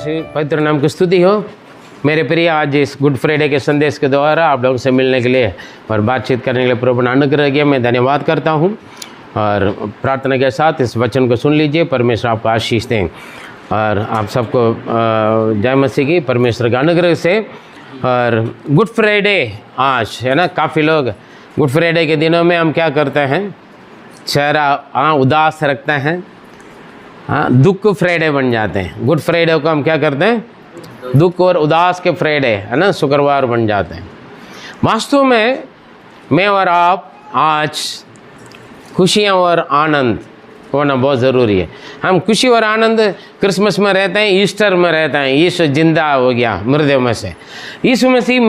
परमेश्वर पवित्र नाम की स्तुति हो। मेरे प्रिय, आज इस गुड फ्राइडे के संदेश के द्वारा आप लोगों से मिलने के लिए और बातचीत करने के लिए प्रभु ने अनुग्रह किया। मैं धन्यवाद करता हूं और प्रार्थना के साथ इस वचन को सुन लीजिए। परमेश्वर आपको आशीष दें और आप सबको जय मसीह की परमेश्वर के अनुग्रह से। और गुड फ्राइडे आज है ना, काफ़ी लोग गुड फ्राइडे के दिनों में हम क्या करते हैं, चेहरा उदास रखते हैं, दुख फ्राइडे बन जाते हैं। गुड फ्राइडे को हम क्या करते हैं, दुख और उदास के फ्राइडे है ना, शुक्रवार बन जाते हैं। वास्तव में मैं और आप आज खुशियाँ और आनंद होना बहुत ज़रूरी है। हम खुशी और आनंद क्रिसमस में रहते हैं, ईस्टर में रहते हैं। यीशु जिंदा हो गया मृत्यु में से, यीशु मसीह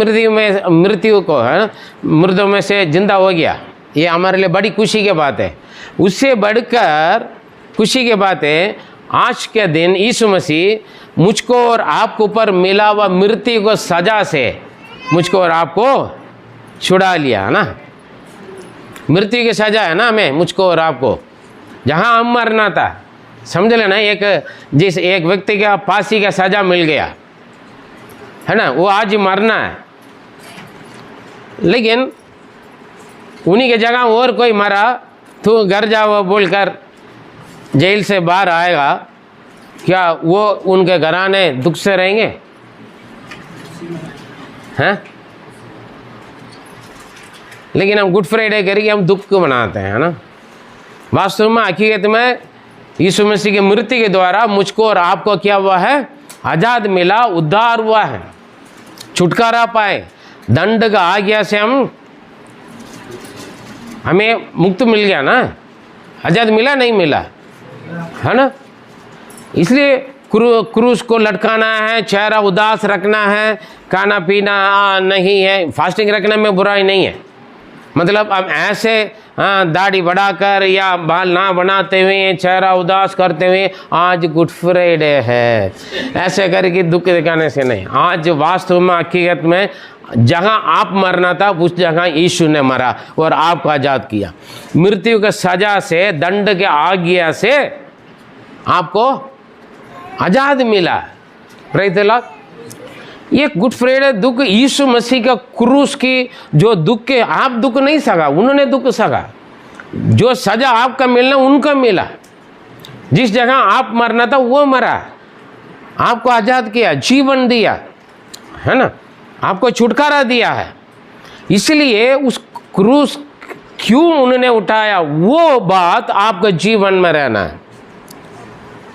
मृत्यु को है ना मृत्यु में से जिंदा हो गया। ये हमारे लिए बड़ी खुशी की बात है। उससे बढ़कर खुशी की बात है, आज के दिन यीशु मसीह मुझको और आपको ऊपर मिला हुआ मृत्यु को सजा से मुझको और आपको छुड़ा लिया है ना। मृत्यु की सजा है ना हमें, मुझको और आपको, जहाँ हम मरना था, समझ लेना। एक व्यक्ति का फांसी का सजा मिल गया है ना, वो आज मरना है, लेकिन उन्हीं की जगह और कोई मरा तो घर जाओ बोलकर जेल से बाहर आएगा, क्या वो उनके घराने दुख से रहेंगे? हैं? लेकिन हम गुड फ्राइडे करके हम दुख को मनाते हैं ना। वास्तव में हकीकत में यीशु मसीह की मृत्यु के द्वारा मुझको और आपको क्या हुआ है, आज़ाद मिला, उद्धार हुआ है, छुटकारा पाए, दंड का आज्ञा से हमें मुक्त मिल गया ना, आज़ाद मिला नहीं मिला है ना। इसलिए क्रूस को लटकाना है, चेहरा उदास रखना है, खाना पीना नहीं है, फास्टिंग रखने में बुराई नहीं है। मतलब अब ऐसे दाढ़ी बढ़ाकर या बाल ना बनाते हुए, चेहरा उदास करते हुए आज गुड फ्राइडे है ऐसे करके दुख दिखाने से नहीं। आज वास्तव में हकीकत में जहां आप मरना था उस जगह यीशु ने मरा और आपको आज़ाद किया। मृत्यु के सजा से, दंड के आज्ञा से आपको आज़ाद मिला। Praise the Lord. ये गुड फ्राइडे दुख यीशु मसीह का क्रूस की जो दुख के, आप दुख नहीं सका, उन्होंने दुख सका। जो सजा आपका मिलना उनका मिला। जिस जगह आप मरना था वो मरा, आपको आज़ाद किया, जीवन दिया है ना, आपको छुटकारा दिया है। इसलिए उस क्रूस क्यों उन्होंने उठाया, वो बात आपके जीवन में रहना है।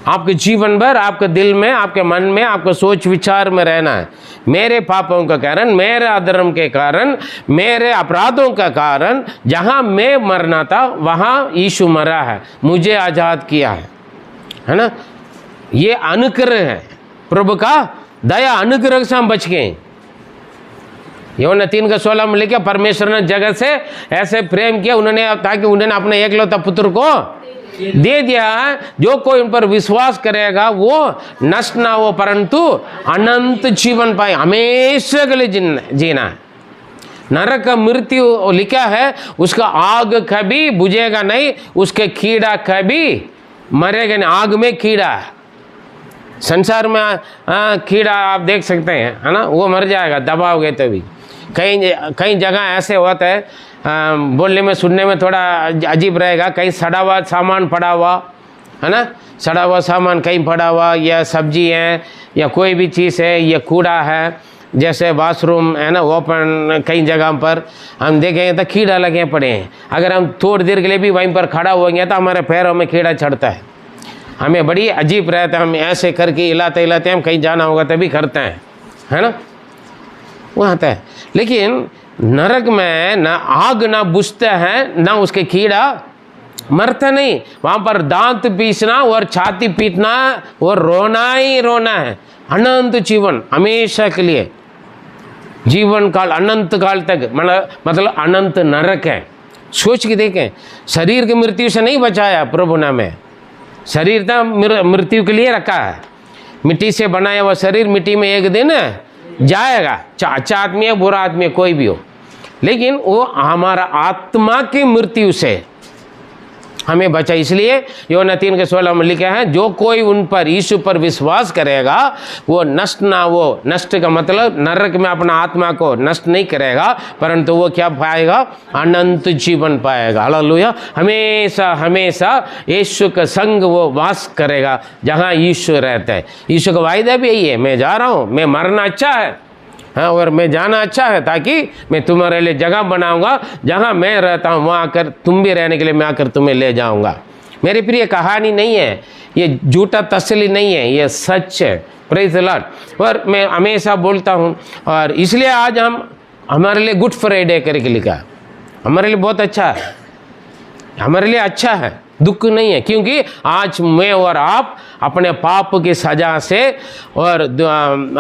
आपके जीवन भर आपके दिल में, आपके मन में, आपके सोच विचार में रहना है। मेरे पापों के कारण, मेरे अधर्म के कारण, मेरे अपराधों का कारण जहाँ मैं मरना था वहाँ यीशु मरा है, मुझे आज़ाद किया है ना। ये अनुग्रह है, प्रभु का दया अनुग्रह से हम बच गए। यूहन्ना 3:16 में लिखा, परमेश्वर ने जगत से ऐसे प्रेम किया उन्होंने, ताकि उन्होंने अपने एकलौता पुत्र को दे दिया, जो कोई उन पर विश्वास करेगा वो नष्ट ना हो परंतु अनंत जीवन पाए। हमेशा के लिए जीना है। नरक का मृत्यु लिखा है, उसका आग कभी बुझेगा नहीं, उसके कीड़ा कभी मरेगा नहीं। आग में कीड़ा है, संसार में कीड़ा आप देख सकते हैं है ना, वो मर जाएगा दबाओगे तभी। कई जगह ऐसे होता है, बोलने में सुनने में थोड़ा अजीब रहेगा, कहीं सड़ा हुआ सामान पड़ा हुआ है ना, सड़ा हुआ सामान कहीं पड़ा हुआ, या सब्जी है या कोई भी चीज़ है, या कूड़ा है, जैसे बाथरूम है ना ओपन, कई जगह पर हम देखेंगे तो कीड़ा लगे पड़े हैं। अगर हम थोड़ी देर के लिए भी वहीं पर खड़ा होंगे तो हमारे पैरों में कीड़ा चढ़ता है, हमें बड़ी अजीब रहता है। हम ऐसे करके हिलाते हिलाते हम कहीं जाना होगा तभी करते हैं है ना, वो आता है। लेकिन नरक में ना आग ना बुझता है, ना उसके कीड़ा मरता नहीं। वहाँ पर दांत पीसना और छाती पीटना और रोना ही रोना है। अनंत जीवन, हमेशा के लिए जीवन काल, अनंत काल तक, मतलब अनंत नरक है। सोच के देखें, शरीर की मृत्यु से नहीं बचाया प्रभु ने हमें। शरीर तो मृत्यु के लिए रखा है। मिट्टी से बनाया हुआ शरीर मिट्टी में एक दिन जाएगा, अच्छा आदमी है बुरा आदमी है कोई भी हो, लेकिन वो हमारा आत्मा की मृत्यु से हमें बचा। इसलिए यूहन्ना 3:16 में लिखा है, जो कोई उन पर, यीशु पर विश्वास करेगा वो नष्ट ना, वो नष्ट का मतलब नरक में अपना आत्मा को नष्ट नहीं करेगा, परंतु वो क्या पाएगा? अनंत जीवन पाएगा। हालेलुया। हमेशा हमेशा यीशु का संग वो वास करेगा जहाँ यीशु रहता है। यीशु का वायदा भी यही है, मैं जा रहा हूँ, मैं मरना अच्छा है, हाँ, और मैं जाना अच्छा है, ताकि मैं तुम्हारे लिए जगह बनाऊंगा, जहाँ मैं रहता हूँ वहाँ आकर तुम भी रहने के लिए मैं आकर तुम्हें ले जाऊंगा। मेरी प्रिय कहानी नहीं है, ये झूठा तसल्ली नहीं है, ये सच है। Praise the Lord. और मैं हमेशा बोलता हूँ, और इसलिए आज हमारे लिए गुड फ्राइडे करके लिखा, हमारे लिए बहुत अच्छा है, हमारे लिए अच्छा है, दुख नहीं है, क्योंकि आज मैं और आप अपने पाप की सजा से और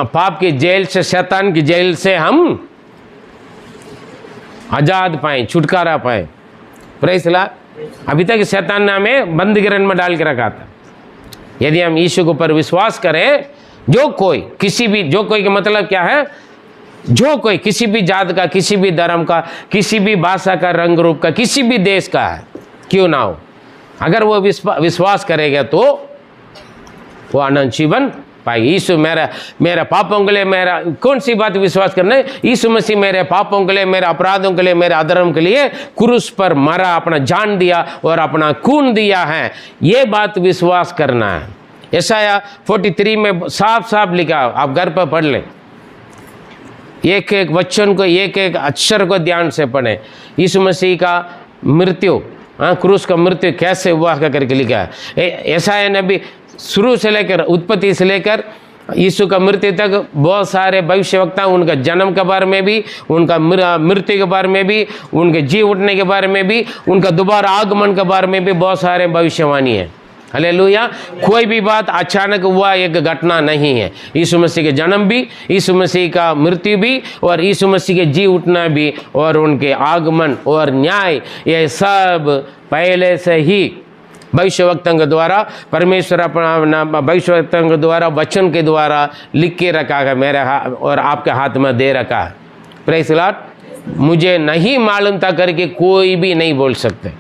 पाप की जेल से, शैतान की जेल से हम आज़ाद पाए, छुटकारा पाए। Praise the Lord. अभी तक शैतान ने हमें बंदीगृह में डाल के रखा था। यदि हम यीशु के ऊपर विश्वास करें, जो कोई किसी भी, जो कोई का मतलब क्या है? जो कोई किसी भी जात का, किसी भी धर्म का, किसी भी भाषा का, रंग रूप का, किसी भी देश का है क्यों ना हो, अगर वो विश्वास करेगा तो वो अनंत जीवन पाएगी। यीशु मेरे पापों के लिए, मेरा कौन सी बात विश्वास करना है? यीशु मसीह मेरे पापों के लिए, मेरे अपराधों के लिए, मेरे अधर्म के लिए क्रूस पर मरा, अपना जान दिया और अपना खून दिया है, ये बात विश्वास करना है। यशायाह 43 में साफ साफ लिखा, आप घर पर पढ़ लें, एक एक वचन को, एक एक अक्षर को ध्यान से पढ़ें। यीशु मसीह का मृत्यु, क्रूस का मृत्यु कैसे हुआ करके लिखा है। यशायाह नबी शुरू से लेकर, उत्पत्ति से लेकर यीशु का मृत्यु तक बहुत सारे भविष्यवक्ता, उनका जन्म के बारे में भी, उनका मृत्यु के बारे में भी, उनके जी उठने के बारे में भी, उनका दोबारा आगमन के बारे में भी बहुत सारे भविष्यवाणी है। हालेलुया। कोई भी बात अचानक हुआ एक घटना नहीं है। यीशु मसीह के जन्म भी, यीशु मसीह का मृत्यु भी, और यीशु मसीह के जी उठना भी, और उनके आगमन और न्याय, ये सब पहले से ही भविष्यवक्ताओं के द्वारा, परमेश्वर अपना भविष्यवक्ताओं के द्वारा, वचन के द्वारा लिख के रखा है, मेरे और आपके हाथ में दे रखा है। Praise the Lord. मुझे नहीं मालूम था करके कोई भी नहीं बोल सकते।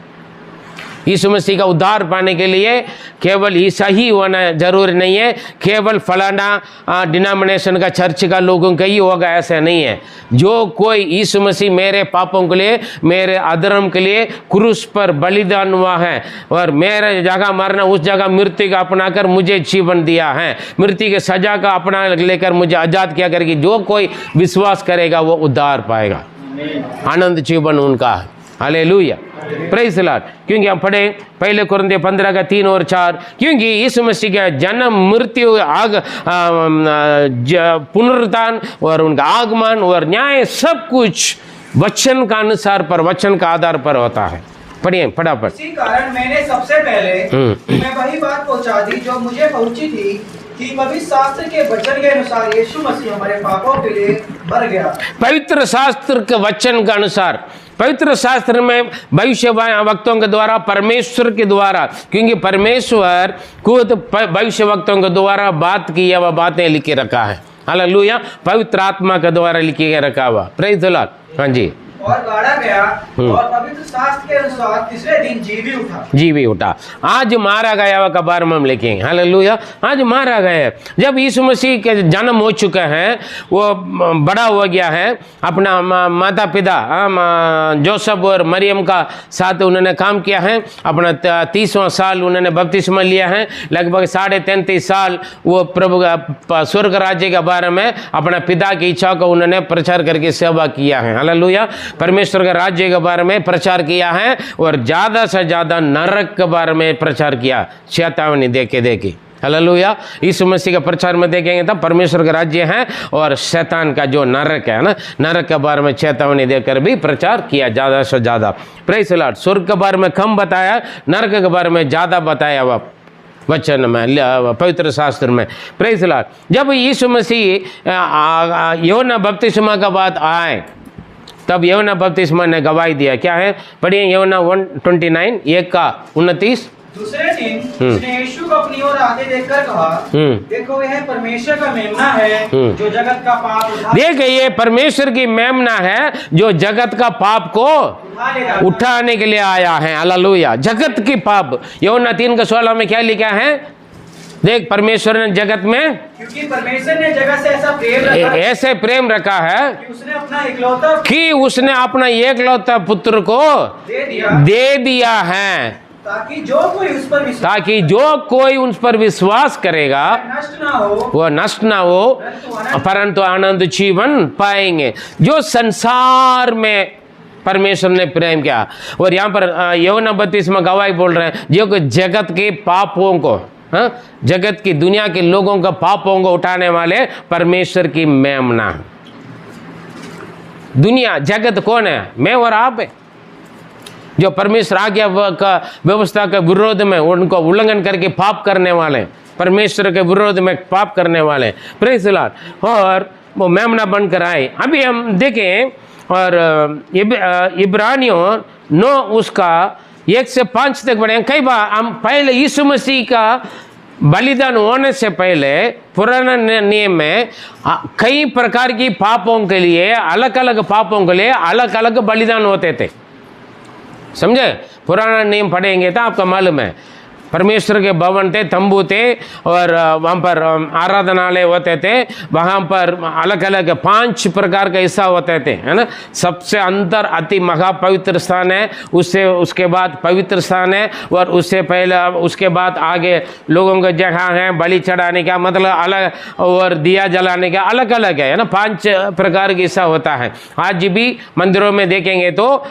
यीशु मसीह का उद्धार पाने के लिए केवल ईसा ही होना जरूरी नहीं है, केवल फलाना डिनोमिनेशन का, चर्च का लोगों का ही होगा, ऐसा नहीं है। जो कोई यीशु मसीह मेरे पापों के लिए, मेरे अधर्म के लिए क्रूस पर बलिदान हुआ है, और मेरे जगह मरना, उस जगह मृत्यु का अपना कर मुझे जीवन दिया है, मृत्यु के सजा का अपना लेकर मुझे आज़ाद किया करके जो कोई विश्वास करेगा वो उद्धार पाएगा, आनंद जीवन उनका है। हालेलुया। Praise the Lord. क्योंकि हम पढ़े पहले कुरिन्थियों 15 का 3 और 4, क्योंकि यीशु मसीह का जन्म, मृत्यु, पुनरुत्थान और उनका आगमन और न्याय सब कुछ वचन का अनुसार पर, वचन का आधार पर होता है। पढ़िए फटाफट। इसी कारण मैंने सबसे पहले मैं वही बात पहुंचा दी जो मुझे पहुंची थी, कि पवित्र शास्त्र के वचन के अनुसार यीशु मसीह हमारे पापों के लिए मर गया। पवित्र शास्त्र के वचन के अनुसार, पवित्र शास्त्र में भविष्य वक्तों के द्वारा, परमेश्वर के द्वारा, क्योंकि परमेश्वर खुद भविष्य वक्तों के द्वारा बात की वह बातें लिखे रखा है। हालेलुया। पवित्र आत्मा के द्वारा लिखे रखा हुआ। Praise the Lord. हाँ जी। और गाड़ा गया और पवित्र शास्त्र के अनुसार तीसरे दिन जी भी उठा। आज मारा गया का बारे में हम लिखेंगे। हालेलुया। आज मारा गया। जब यीशु मसीह के जन्म हो चुका है, वो बड़ा हो गया है, अपना माता पिता जोसेफ और मरियम का साथ उन्होंने काम किया है, अपना 30वां साल उन्होंने बपतिस्मा लिया है, लगभग 33.5 साल वो प्रभु स्वर्ग राज्य के बारे में अपना पिता की इच्छा को उन्होंने प्रचार करके सेवा किया है। हालेलुया। परमेश्वर के राज्य के बारे में प्रचार किया है, और ज़्यादा से ज़्यादा नरक के बारे में प्रचार किया, चेतावनी देके हालेलुया। यीशु मसीह का प्रचार में देखेंगे तब परमेश्वर का राज्य है, और शैतान का जो नरक है ना, नरक के बारे में चेतावनी देकर भी प्रचार किया ज़्यादा से ज़्यादा। Praise the Lord. स्वर्ग के बारे में कम बताया, नरक के बारे में ज़्यादा बताया वह वचन में, पवित्र शास्त्र में। Praise the Lord. जब यीशु मसीह यूहन्ना बपतिस्मा का बाद आए, तब यूहन्ना बपतिस्मा ने गवाही दिया। क्या है? पढ़िए यूहन्ना 1:29, 1 का 29। दूसरे दिन उसने यीशु को अपनी ओर आते देखकर कहा, देखो यह परमेश्वर का मेमना है जो जगत का पाप देख ये परमेश्वर की मेमना है जो जगत का पाप को उठाने के लिए आया है। हालेलुया। जगत की पाप, यूहन्ना 3:16 में क्या लिखा है? देख, परमेश्वर ने जगत में, क्योंकि परमेश्वर ने जगत से ऐसा प्रेम रखा है कि उसने अपना एकलौता पुत्र को दे दिया है ताकि जो कोई उस पर विश्वास करेगा वो नष्ट ना हो परंतु आनंद जीवन पाएंगे। जो संसार में परमेश्वर ने प्रेम किया, और यहाँ पर यूहन्ना 32 में गवाही बोल रहे हैं, जो कि जगत के पापों को, जगत की दुनिया के लोगों का पापों को उठाने वाले परमेश्वर की मेमना। दुनिया जगत कौन है? मैं और आप है, जो परमेश्वर आज्ञा का व्यवस्था के विरोध में उनको उल्लंघन करके पाप करने वाले, परमेश्वर के विरोध में पाप करने वाले। Praise the Lord. और वो मेमना बनकर आए। अभी हम देखें और इब्रानियों 9 उसका 1 से 5 तक पढ़ें। कई बार हम पहले यीशु मसीह का बलिदान होने से पहले पुराने नियम में कई प्रकार की पापों के लिए, अलग अलग पापों के लिए अलग अलग बलिदान होते थे। समझे? पुराना नियम पढ़ेंगे तो आपका मालूम है, परमेश्वर के भवन थे, तंबू थे, और वहाँ पर आराधनालय होते थे। वहाँ पर अलग अलग 5 प्रकार का हिस्सा होते थे, है ना। सबसे अंदर अति महापवित्र स्थान है, उसके बाद पवित्र स्थान है, और उससे पहले उसके बाद आगे लोगों का जगह है बलि चढ़ाने का, मतलब अलग, और दिया जलाने का अलग अलग है ना। 5 प्रकार का हिस्सा होता है। आज भी मंदिरों में देखेंगे तो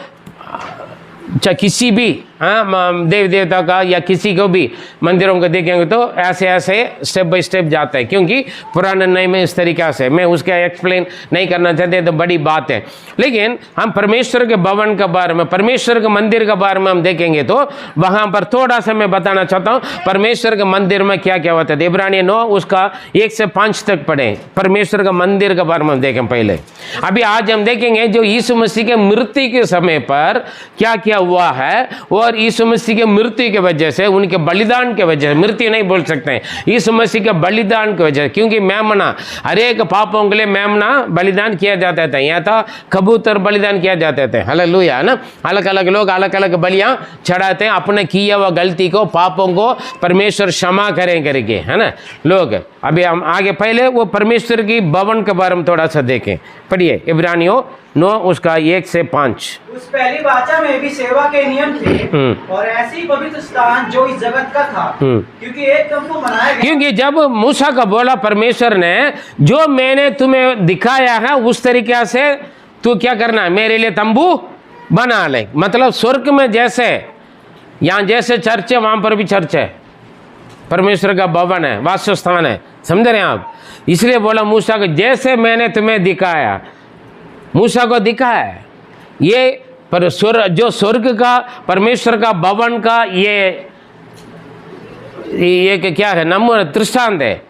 किसी भी देव देवता का या किसी को भी मंदिरों को देखेंगे तो ऐसे ऐसे स्टेप बाय स्टेप जाता है, क्योंकि पुराने नए में इस तरीक़ा से, मैं उसका एक्सप्लेन नहीं करना चाहते तो बड़ी बात है। लेकिन हम परमेश्वर के भवन के बारे में, परमेश्वर के मंदिर के बारे में हम देखेंगे तो वहाँ पर थोड़ा सा मैं बताना चाहता हूँ परमेश्वर के मंदिर में क्या क्या होता है। इब्रानियों 9 उसका 1 से 5 तक पढ़ें, परमेश्वर के मंदिर के बारे में देखें पहले। अभी आज हम देखेंगे जो यीशु मसीह के मृत्यु के समय पर क्या क्या हुआ है, और यीशु मसीह के मृत्यु के वजह से, उनके बलिदान के वजह से, मृत्यु नहीं बोल सकते हैं, यीशु मसीह के बलिदान की वजह से, क्योंकि मेमना, हर एक पापों के लिए मेमना बलिदान किया जाता था। यहाँ था कबूतर बलिदान किया जाते थे। हालेलुया, ना। अलग अलग लोग अलग अलग बलियां चढ़ाते हैं अपने किए हुआ गलती को, पापों को परमेश्वर क्षमा करें करके, है ना लोग। अभी हम आगे पहले वो परमेश्वर की भवन के बारे में थोड़ा सा देखें। पढ़िए इब्रानियों 9 उसका 1 से 5। उस पहली वाचा में भी सेवा के नियम थे और ऐसी पवित्र स्थान जो इस जगत का था, क्योंकि एक तंबू बनाया गया। क्योंकि जब मूसा का बोला परमेश्वर ने, जो मैंने तुम्हें दिखाया है उस तरीके से तू क्या करना है, मेरे लिए तंबू बना ले। मतलब स्वर्ग में जैसे यहाँ जैसे चर्च है वहाँ पर भी चर्च है, परमेश्वर का भवन है, वास स्थान है। समझ रहे हैं आप? इसलिए बोला मूसा को, जैसे मैंने तुम्हें दिखाया, मूसा को दिखाया ये पर जो स्वर्ग का परमेश्वर का भवन का ये क्या है, नमूना दृष्टांत है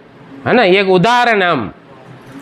ना, एक उदाहरण है।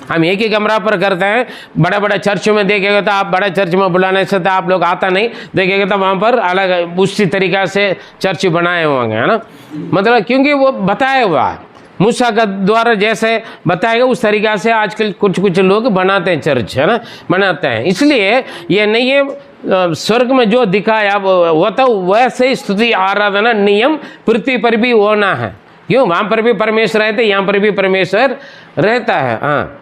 हम एक ही कमरा पर करते हैं। बड़े बड़े चर्चों में देखेगा तो आप बड़े चर्च में बुलाने से तो आप लोग आता नहीं, देखेगा तो वहाँ पर अलग उसी तरीक़ा से चर्च बनाए होंगे, है ना। मतलब क्योंकि वो बताया हुआ है, मूसा का द्वारा जैसे बताएगा उस तरीक़ा से आजकल कुछ कुछ लोग बनाते हैं चर्च, है ना, बनाते हैं। इसलिए ये नहीं है स्वर्ग में जो दिखाया वो तो वैसे ही स्तुति आराधना नियम पृथ्वी पर भी होना है। क्यों? वहाँ पर भी परमेश्वर रहते, यहाँ पर भी परमेश्वर रहता है। हाँ,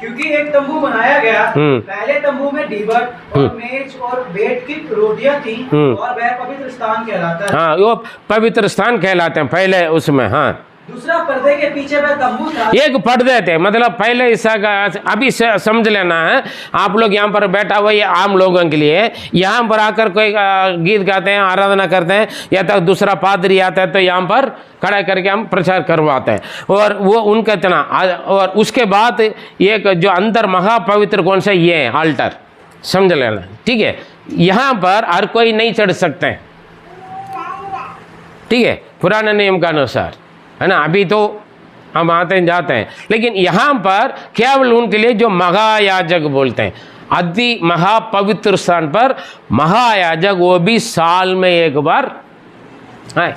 क्योंकि एक तंबू बनाया गया। पहले तंबू में दीवट और मेज और बैठ की रोटियां थी और वह पवित्र स्थान कहलाता है। हाँ, वो पवित्र स्थान कहलाते हैं पहले उसमें। हाँ, दूसरा पर्दे के पीछे वह तंबू था। एक पर्दे थे, मतलब पहले हिस्सा का अभी समझ लेना है आप लोग। यहाँ पर बैठा हुआ ये आम लोगों के लिए, यहाँ पर आकर कोई गीत गाते हैं, आराधना करते हैं, या तक दूसरा पादरी आता है तो यहाँ पर खड़ा करके हम प्रचार करवाते हैं, और वो उनका इतना। और उसके बाद एक जो अंदर महापवित्र कौन सा, ये है आल्टर, समझ लेना, ठीक है। यहाँ पर हर कोई नहीं चढ़ सकते, ठीक है, पुराने नियम के अनुसार, है ना। अभी तो हम आते हैं जाते हैं, लेकिन यहाँ पर केवल उनके लिए जो महायाजक बोलते हैं, अति महापवित्र स्थान पर महायाजक, वो भी साल में एक बार आए।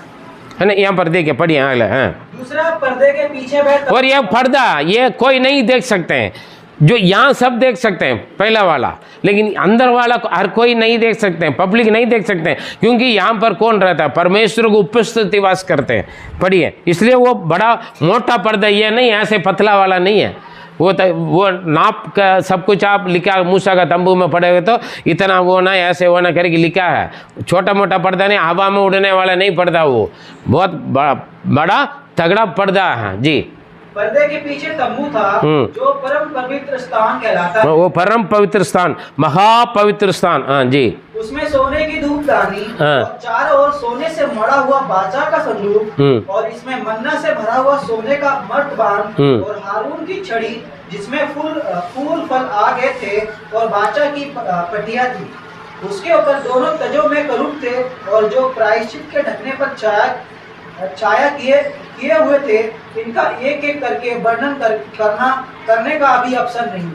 है ना। यहाँ पर देखिए, पढ़िए अगला। हाँ, दूसरा पर्दे के पीछे बैठ और यह पर्दा ये कोई नहीं देख सकते हैं, जो यहाँ सब देख सकते हैं पहला वाला, लेकिन अंदर वाला हर कोई नहीं देख सकते हैं, पब्लिक नहीं देख सकते हैं, क्योंकि यहाँ पर कौन रहता है? परमेश्वर को उपस्थिति वास करते हैं। पढ़िए, इसलिए वो बड़ा मोटा पर्दा ये नहीं, ऐसे पतला वाला नहीं है। वो नाप का सब कुछ आप लिखा, मूसा का तंबू में पड़े हुए तो इतना वो ना ऐसे वो ना करके लिखा है। छोटा मोटा पर्दा नहीं, हवा में उड़ने वाला नहीं पर्दा, वो बहुत बड़ा तगड़ा पर्दा है जी। पर्दे के पीछे तंबू था जो परम पवित्र स्थान कहलाता है। वो परम पवित्र स्थान, महापवित्र स्थान। हाँ जी। उसमें सोने की धूपदानी और चारों ओर सोने से मढ़ा हुआ बाचा का संदूक और इसमें मन्ना से भरा हुआ सोने का मर्तबान और हारून की छड़ी जिसमें फूल फल आ गए थे और बाचा की पटिया थी। उसके ऊपर दोनों तजों में करूब थे और जो प्रायश्चित के ढकने पर छाया किए हुए थे। इनका एक एक करके वर्णन करने का अभी अवसर नहीं।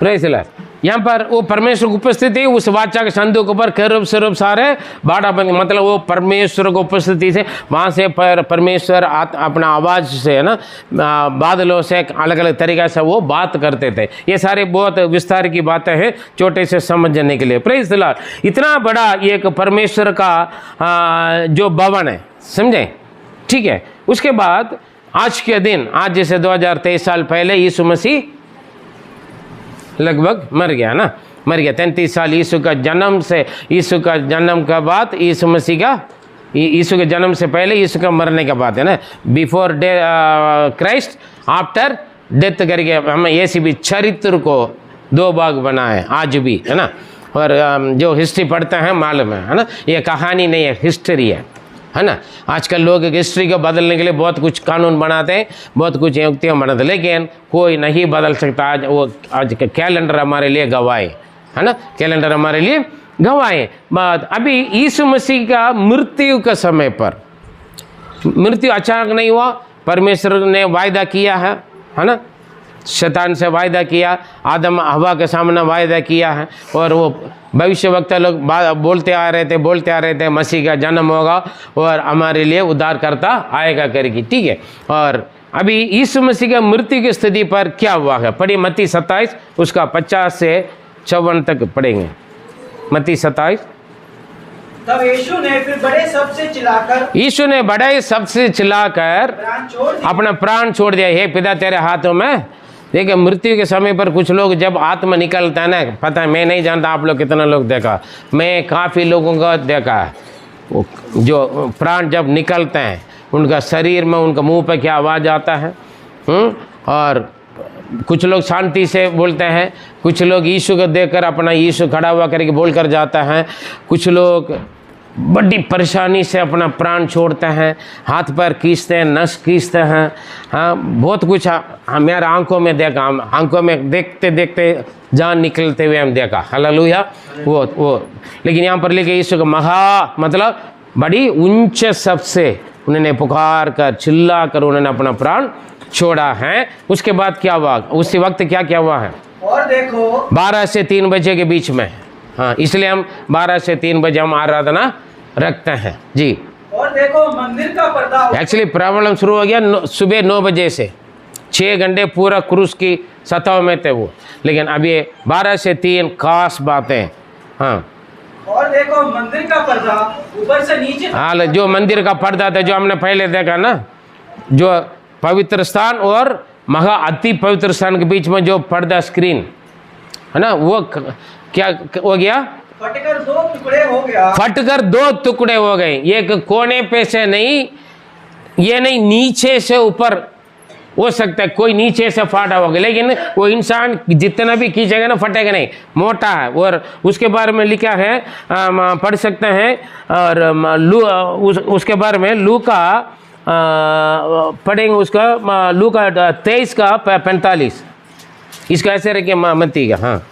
Praise the Lord. यहाँ पर वो परमेश्वर की उपस्थिति, उस वाचा के संदूक पर केरूब सरूब सारे बाड़ा बन, मतलब वो परमेश्वर की उपस्थिति से वहाँ से परमेश्वर अपना आवाज़ से, है ना, बादलों से अलग अलग तरीक़े से वो बात करते थे। ये सारे बहुत विस्तार की बातें हैं छोटे से समझने के लिए। Praise the Lord. इतना बड़ा एक परमेश्वर का जो भवन है, समझे, ठीक है। उसके बाद आज के दिन, आज जैसे 2023 साल पहले यीशु मसीह लगभग मर गया ना, मर गया 33 साल यीशु का जन्म से, यीशु का जन्म का बाद यीशु मसीह का, यीशु के जन्म से पहले यीशु का मरने का बाद, है ना, बिफोर क्राइस्ट आफ्टर डेथ करके हमें ऐसी भी चरित्र को 2 भाग बना है आज भी, है ना। और जो हिस्ट्री पढ़ते हैं मालूम है ना, ये कहानी नहीं है, हिस्ट्री है ना। आजकल लोग हिस्ट्री को बदलने के लिए बहुत कुछ कानून बनाते हैं, बहुत कुछ युक्तियाँ बनाते हैं, लेकिन कोई नहीं बदल सकता। आज का कैलेंडर हमारे लिए गवाह है ना, कैलेंडर हमारे लिए गवाह है। बात अभी यीशु मसीह का मृत्यु के समय पर, मृत्यु अचानक नहीं हुआ, परमेश्वर ने वायदा किया है ना, शैतान से वायदा किया, आदम हवा के सामने वायदा किया है, और वो भविष्यवक्ता लोग बोलते आ रहे थे मसीह का जन्म होगा और हमारे लिए उद्धारकर्ता आएगा करके, ठीक है। और अभी यीशु मसीह का मृत्यु की स्थिति पर क्या हुआ है? पढ़िए मत्ती 27 उसका 50 से 54 तक पढ़ेंगे। मत्ती 27। तब यीशु ने फिर बड़े सबसे चिल्लाकर अपना प्राण छोड़ दिया। हे पिता, तेरे हाथों में। देखिए, मृत्यु के समय पर कुछ लोग जब आत्मा निकलता है ना, पता है, मैं नहीं जानता आप लोग कितना लोग देखा, मैं काफ़ी लोगों का देखा, जो प्राण जब निकलते हैं उनका शरीर में, उनका मुंह पे क्या आवाज़ आता है, और कुछ लोग शांति से बोलते हैं, कुछ लोग यीशु को देखकर अपना यीशु खड़ा हुआ करके बोल कर जाता है, कुछ लोग बड़ी परेशानी से अपना प्राण छोड़ते हैं, हाथ पैर खींचते हैं, नस खींचते हैं। हाँ, बहुत कुछ हमारे आंखों में देखा, हम आंखों में देखते देखते जान निकलते हुए हम देखा। हालेलुया। वो लेकिन यहाँ पर लिखे यीशु का मतलब बड़ी ऊंच सबसे उन्होंने पुकार कर चिल्ला कर उन्होंने अपना प्राण छोड़ा है। उसके बाद क्या हुआ? उसी वक्त क्या हुआ है? और देखो 12 से 3 बजे के बीच में, हाँ, इसलिए हम 12 से 3 बजे हम आराधना रखते हैं जी। और देखो मंदिर का पर्दा, एक्चुअली प्रॉब्लम शुरू हो गया सुबह 9 बजे से, 6 घंटे पूरा क्रूस की सतह में थे वो, लेकिन अभी 12 से 3 खास बातें। हाँ, और देखो मंदिर का पर्दा ऊपर से नीचे, हाँ, जो मंदिर का पर्दा था जो हमने पहले देखा ना, जो पवित्र स्थान और महा अति पवित्र स्थान के बीच में जो पर्दा स्क्रीन है ना, वो क्या हो गया? फटकर 2 टुकड़े हो गया। फटकर 2 टुकड़े हो गए। एक कोने पे से नहीं, ये नहीं, नीचे से ऊपर हो सकता है, कोई नीचे से फाटा होगा, लेकिन वो इंसान जितना भी खींचेगा ना फटेगा नहीं, मोटा है। और उसके बारे में लिखा है, पढ़ सकते हैं, और उसके बारे में लू का पढ़ेंगे, उसका लू का 23 का 45, इसका ऐसे रखिए मत्ती का, हाँ,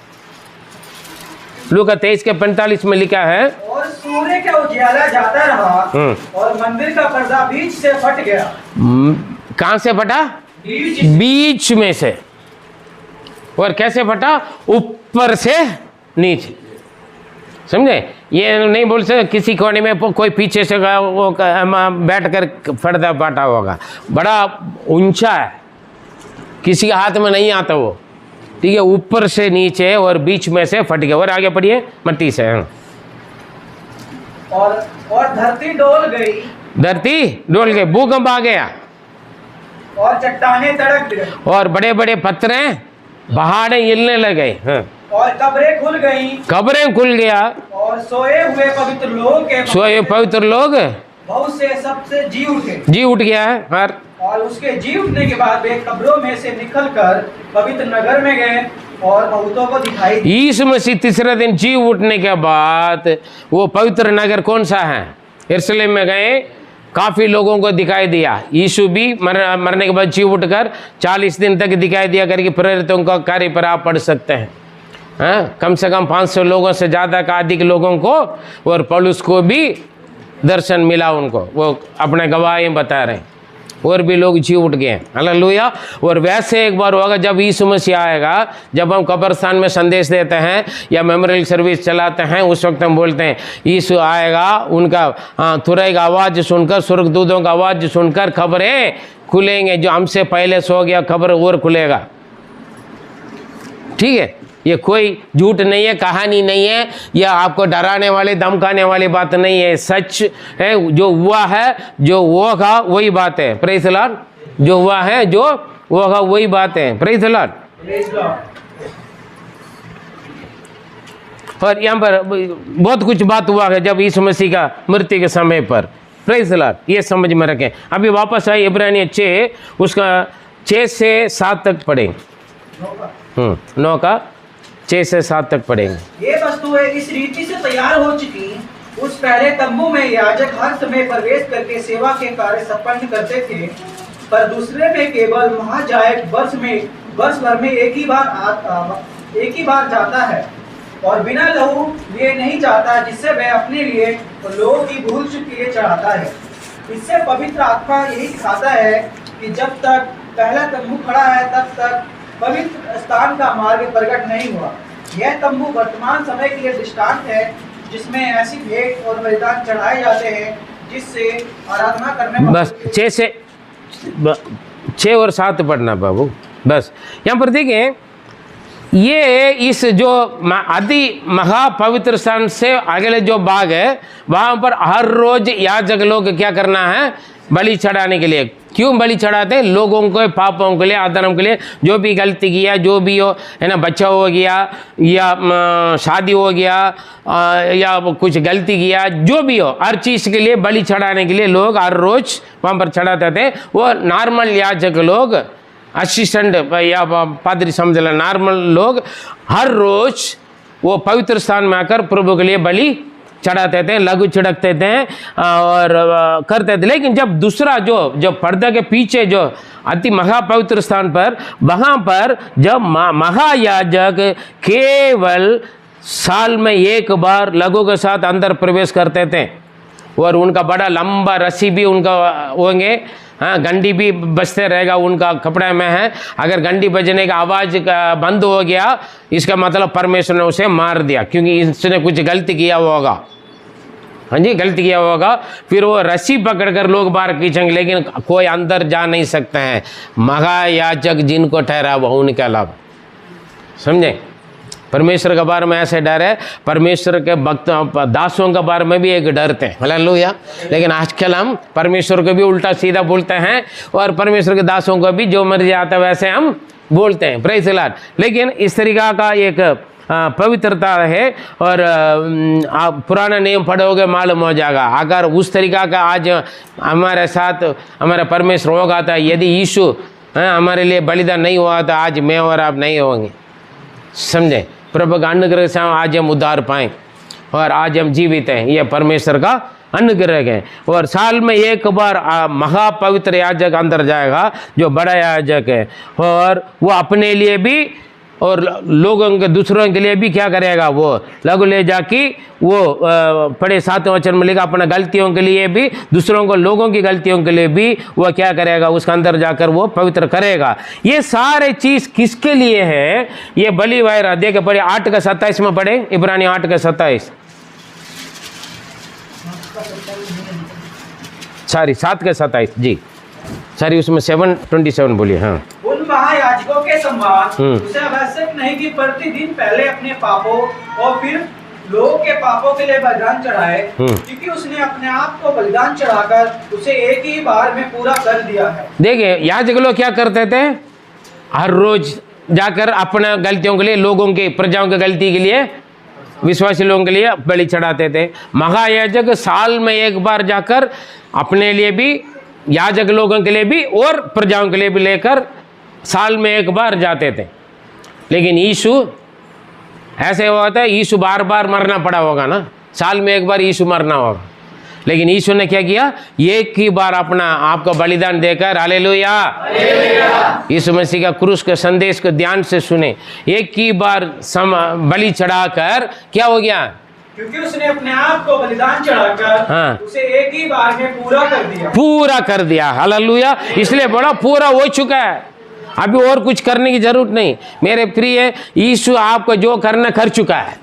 लू का 23 के 45 में लिखा है, और सूर्य का उजियाला जाता रहा और मंदिर का पर्दा बीच से फट गया। कहाँ से फटा? बीच में से। और कैसे फटा? ऊपर से नीचे। समझे? ये नहीं बोल सकते किसी कोने में कोई पीछे से वो बैठ कर पर्दा पाटा होगा, बड़ा ऊंचा है, किसी के हाथ में नहीं आता वो, ठीक है, ऊपर से नीचे और बीच में से फट गया। और आगे पढ़िए मट्टी से। और धरती डोल गई, धरती डोल गई, भूकंप आ गया, और चट्टानें तड़क गई, और बड़े बड़े पत्थरें पहाड़ें हिलने लगे। हाँ। और कब्रें खुल गई, कब्रें खुल गया, और सोए हुए पवित्र लोग के सोए पवित्र लोग बहुत से सबसे जी उठे, जी उठ गया है। और उसके जी उठने के बाद वे कब्रों में से निकलकर पवित्र नगर में गए और बहुतों को दिखाई दी। यीशु मसीह तीसरे दिन जी उठने के बाद वो पवित्र नगर कौन सा है, यरूशलेम में गए, काफ़ी लोगों को दिखाई दिया। यीशु भी मरने के बाद जी उठकर 40 दिन तक दिखाई दिया करके प्रेरितों का कार्य पर आप पढ़ सकते हैं। हाँ, कम से कम 500 लोगों से ज़्यादा का अधिक लोगों को, और पौलुस को भी दर्शन मिला उनको, वो अपने गवाही बता रहे हैं, और भी लोग जी उठ गए। हालेलुया। और वैसे एक बार होगा जब यीशु मसीह आएगा, जब हम कब्रिस्तान में संदेश देते हैं या मेमोरियल सर्विस चलाते हैं, उस वक्त हम बोलते हैं यीशु आएगा, उनका तुरई का आवाज़ सुनकर, स्वर्गदूतों का आवाज़ सुनकर खबरें खुलेंगे, जो हमसे पहले सो गया खबर और खुलेगा। ठीक है, ये कोई झूठ नहीं है, कहानी नहीं है, या आपको डराने वाले धमकाने वाली बात नहीं है, सच है। जो हुआ है, जो होगा वही बात है। Praise the Lord. जो हुआ है, जो होगा वही बात है। Praise the Lord. और यहाँ पर बहुत कुछ बात हुआ है जब यीशु मसीह का मृत्यु के समय पर। प्रेज़ द लॉर्ड, ये समझ में रखें। अभी वापस आए इब्रानियों 6, उसका 6 से 7 तक पढ़ेंगे। 9 का 6 से 7 तक पढ़ेंगे। ये वस्तुएं इस रीति से तैयार हो चुकी, उस पहले तंबू में याजक हर समय प्रवेश करके सेवा के कार्य संपन्न करते थे, पर दूसरे में केवल महायाजक वर्ष भर में एक ही बार जाता है, और बिना लहू लिए नहीं जाता, जिससे वह अपने लिए और लोगों की भूल चूक के लिए चढ़ाता है। इससे पवित्र आत्मा यही सिखाता है कि जब तक पहला तंबू खड़ा है, तब तक पवित्र स्थान का मार्ग प्रकट नहीं हुआ। यह तंबू वर्तमान समय के लिए दृष्टांत है, जिसमें ऐसी भेंट और बलिदान चढ़ाए जाते हैं जिससे आराधना करने। बस 6 और 7 पढ़ना बाबू। बस यहाँ पर देखें, ये इस जो आदि महापवित्र स्थान से अगले जो भाग है, वहाँ पर हर रोज याजक लोग क्या करना है, बलि चढ़ाने के लिए। क्यों बलि चढ़ाते हैं? लोगों के पापों के लिए, अधर्म के लिए, जो भी गलती किया, जो भी हो, है ना, बच्चा हो गया या शादी हो गया या कुछ गलती किया, जो भी हो, हर चीज़ के लिए बलि चढ़ाने के लिए लोग हर रोज वहाँ पर चढ़ाते थे। वो नॉर्मल याजक लोग, असिस्टेंट या पादरी समझ लें, नॉर्मल लोग हर रोज वो पवित्र स्थान में आकर प्रभु के लिए बलि चढ़ाते थे, लघु छिड़कते थे और करते थे। लेकिन जब दूसरा जो पर्दा के पीछे जो अति महापवित्र स्थान पर, वहाँ पर जब महायाजक केवल साल में एक बार लघु के साथ अंदर प्रवेश करते थे, और उनका बड़ा लंबा रस्सी भी उनका होंगे, हाँ, घंटी भी बजते रहेगा उनका कपड़े में है। अगर घंटी बजने का आवाज़ बंद हो गया, इसका मतलब परमेश्वर ने उसे मार दिया, क्योंकि इसने कुछ गलती किया होगा। हाँ जी, गलती किया होगा। फिर वो रस्सी पकड़कर लोग बाहर खींचेंगे, लेकिन कोई अंदर जा नहीं सकते हैं, महायाजक जिनको ठहरा हुआ उनके अलावा। समझे? परमेश्वर के बारे में ऐसे डर है, परमेश्वर के भक्त दासों के बारे में भी एक डरते हैं। हालेलुया। लेकिन आजकल हम परमेश्वर को भी उल्टा सीधा बोलते हैं, और परमेश्वर के दासों को भी जो मर्जी आता है वैसे हम बोलते हैं। Praise the Lord. लेकिन इस तरीका का एक पवित्रता है, और आप पुराना नियम पढ़ोगे मालूम हो जाएगा। अगर उस तरीका का आज हमारे साथ हमारा परमेश्वर होगा, था यदि यीशु हमारे लिए बलिदान नहीं हुआ, तो आज मैं और आप नहीं होंगे। समझे? प्रभु का अनुग्रह से आज हम उद्धार पाएँ और आज हम जीवित हैं। यह परमेश्वर का अनुग्रह है। और साल में एक बार महापवित्र याजक अंदर जाएगा, जो बड़ा याजक है, और वो अपने लिए भी और लोगों के दूसरों के लिए भी क्या करेगा, वो लघु ले जाके वो पढ़े 7वें वचन में लिखा, अपने गलतियों के लिए भी, दूसरों को, लोगों की गलतियों के लिए भी वो क्या करेगा, उसका अंदर जाकर वो पवित्र करेगा। ये सारे चीज़ किसके लिए है? ये बलि वगैरह देखे पढ़े 8 का 27 में पढ़े, इब्रानी 8 का 27। सॉरी 7:27 जी, सॉरी उसमें 7:27 बोलिए। हाँ, उन महायाजकों के समान उसे आवश्यक नहीं कि प्रतिदिन पहले अपने पापों और फिर लोगों के पापों के लिए बलिदान चढ़ाए, क्योंकि उसने अपने आप को बलिदान चढ़ाकर उसे एक ही बार में पूरा कर दिया है। देखिए याजक लोग क्या करते थे, हर रोज जाकर अपने गलतियों के लिए, लोगों के, प्रजाओं की गलती के लिए, विश्वासी लोगों के लिए बलि चढ़ाते थे। महायाजक साल में एक बार जाकर अपने लिए भी, याजक लोगों के लिए भी और प्रजाओं के लिए भी लेकर साल में एक बार जाते थे। लेकिन यीशु ऐसे हुआ था, यीशु बार बार मरना पड़ा होगा ना, साल में एक बार यीशु मरना होगा। लेकिन यीशु ने क्या किया, एक ही बार अपना आपका बलिदान देकर, हालेलुया, यीशु मसीह का क्रूस के संदेश को ध्यान से सुने, एक ही बार बलि चढ़ाकर क्या हो गया, क्योंकि उसने अपने आप को बलिदान चढ़ाकर हाँ, उसे एक ही बार में पूरा कर दिया, पूरा कर दिया, हालेलुया। इसलिए बड़ा पूरा हो चुका है, अभी और कुछ करने की जरूरत नहीं। मेरे प्रिय, यीशु आपको जो करना कर चुका है,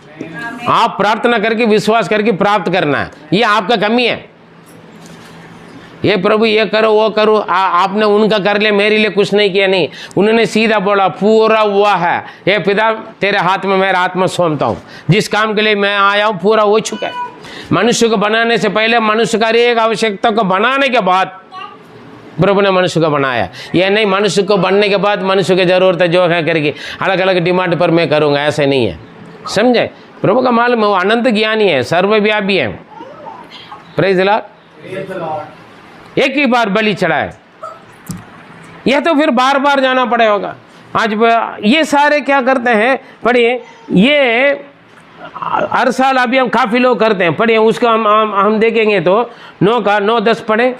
आप प्रार्थना करके, विश्वास करके प्राप्त करना है, ये आपका कमी है। ये प्रभु ये करो वो करो, आपने उनका कर लिया, मेरे लिए कुछ नहीं किया, नहीं, उन्होंने सीधा बोला पूरा हुआ है, ये पिता तेरे हाथ में मेरा आत्मा सौंपता हूँ, जिस काम के लिए मैं आया हूँ पूरा हो चुका है। मनुष्य को बनाने से पहले, मनुष्य का एक आवश्यकता को बनाने के बाद प्रभु ने मनुष्य को बनाया। यह नहीं मनुष्य को बनने के बाद मनुष्य की जरूरत है जो है करके अलग अलग डिमांड पर मैं करूँगा, ऐसे नहीं है, समझे। प्रभु का मालूम है, वो अनंत ज्ञानी है, सर्वव्यापी है। Praise the Lord. एक ही बार बलि चढ़ाए, यह तो फिर बार बार जाना पड़ेगा। आज ये सारे क्या करते हैं, पढ़िए, ये हर साल अभी हम काफ़ी लोग करते हैं, पढ़िए उसका हम देखेंगे तो 9:10 पढ़े।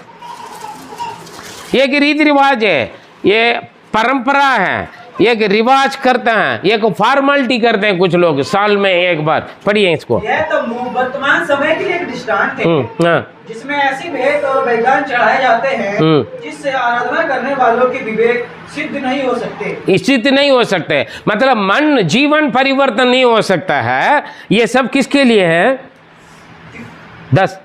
ये एक रीति रिवाज है, ये परंपरा है, एक रिवाज करते हैं, एक फॉर्मेलिटी करते हैं कुछ लोग साल में एक बार। पढ़िए इसको। यह तो वर्तमान समय के लिए एक दृष्टांत है, जिसमें ऐसी भेंट और बलिदान चढ़ाए जाते हैं जिससे आराधना करने वालों के विवेक सिद्ध नहीं हो सकते, सिद्ध नहीं हो सकते, मतलब मन जीवन परिवर्तन नहीं हो सकता है। ये सब किसके लिए है? 10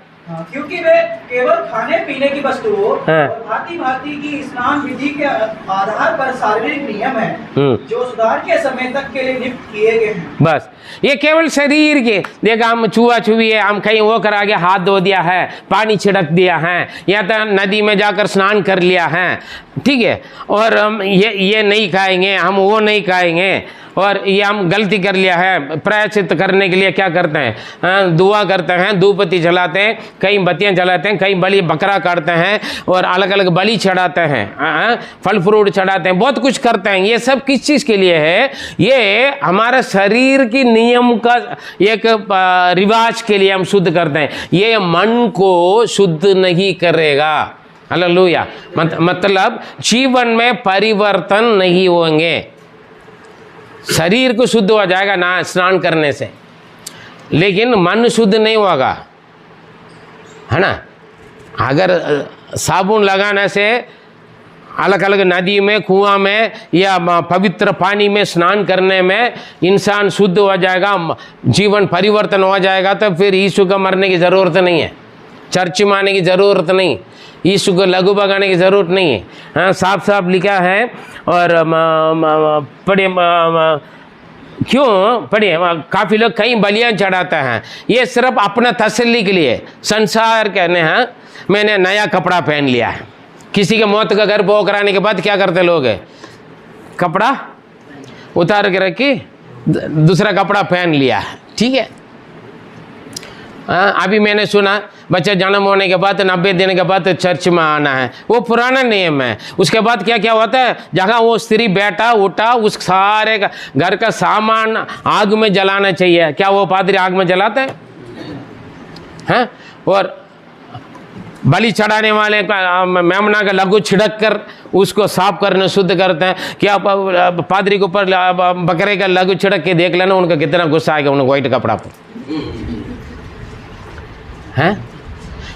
क्योंकि वे केवल खाने पीने की वस्तुओं और भांति भांति की स्नान विधि के आधार पर शारीरिक नियम है जो सुधार के समय तक के लिए नियुक्त किए गए हैं। बस ये केवल शरीर के, देखा हम छुआ छुई है, हम कहीं वो करा के हाथ धो दिया है, पानी छिड़क दिया है, या तो नदी में जाकर स्नान कर लिया है, ठीक है, और हम ये नहीं खाएंगे, हम वो नहीं खाएंगे, और ये हम गलती कर लिया है, प्रायश्चित करने के लिए क्या करते हैं, दुआ करते हैं, धूपबत्ती जलाते हैं, कई बत्तियां जलाते हैं, कई बलि बकरा काटते हैं और अलग अलग बलि चढ़ाते हैं, फल फ्रूट चढ़ाते हैं, बहुत कुछ करते हैं। ये सब किस चीज़ के लिए है? ये हमारे शरीर की नियम का एक रिवाज के लिए हम शुद्ध करते हैं। ये मन को शुद्ध नहीं करेगा, हालेलुया। मतलब जीवन में परिवर्तन नहीं होंगे, शरीर को शुद्ध हो जाएगा ना स्नान करने से, लेकिन मन शुद्ध नहीं होगा, है ना। अगर साबुन लगाने से अलग अलग नदी में, कुआं में या पवित्र पानी में स्नान करने में इंसान शुद्ध हो जाएगा, जीवन परिवर्तन हो जाएगा, तो फिर यीशु का मरने की ज़रूरत नहीं है, चर्च में आने की ज़रूरत नहीं, यीशु को लघु बगाने की ज़रूरत नहीं है। हाँ, साफ साफ लिखा है। और पढ़िए, क्यों पढ़िए, काफ़ी लोग कई बलियाँ चढ़ाते हैं, ये सिर्फ अपना तसल्ली के लिए, संसार कहने हैं मैंने नया कपड़ा पहन लिया है। किसी के मौत का घर बो कराने के बाद क्या करते लोग है, कपड़ा उतार के रखी दूसरा कपड़ा पहन लिया है, ठीक है। अभी मैंने सुना बच्चा जन्म होने के बाद 90 दिन के बाद चर्च में आना है, वो पुराना नियम है। उसके बाद क्या क्या होता है, जहाँ वो स्त्री बैठा उठा उस सारे का घर का सामान आग में जलाना चाहिए। क्या वो पादरी आग में जलाते हैं? और बलि चढ़ाने वाले का मेमना का लघु छिड़क कर उसको साफ करने शुद्ध करते हैं। क्या पादरी के ऊपर बकरे का लघु छिड़क के देख लेना उनका कितना गुस्सा आएगा उन्हें व्हाइट कपड़ा पर, हैं?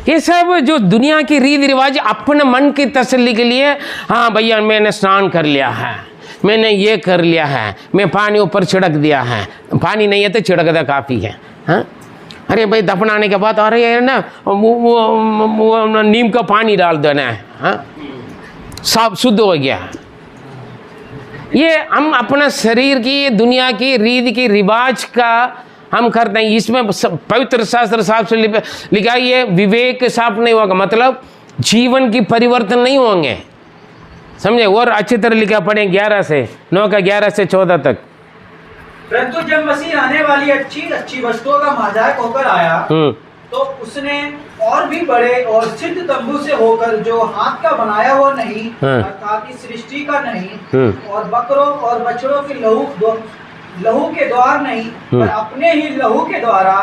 ये सब जो दुनिया की रीति रिवाज अपने मन की तसल्ली के लिए, हाँ भैया मैंने स्नान कर लिया है, मैंने ये कर लिया है, मैं पानी ऊपर छिड़क दिया है, पानी नहीं है तो छिड़क दे काफ़ी है, हाँ? अरे भाई दफनाने के बाद अरे यार ना वो नीम का पानी डाल देना है, हाँ साफ शुद्ध हो गया। ये हम अपना शरीर की दुनिया की रीत की रिवाज का हम करते हैं। इसमें पवित्र शास्त्र साफ से लिखा है ये विवेक साफ नहीं होगा, मतलब जीवन की परिवर्तन नहीं होंगे, समझे। और अच्छी तरह लिखा पढ़े 11 से 9 का 11 से 14 तक। परंतु जब मसीह आने वाली अच्छी वस्तुओं का माजाक होकर आया तो उसने और भी बड़े और सिद्ध तंबू से होकर जो हाथ का बनाया हुआ नहीं अर्थात इस सृष्टि का नहीं और बकरों और बछड़ों के लहू के द्वार नहीं पर अपने ही लहू के द्वारा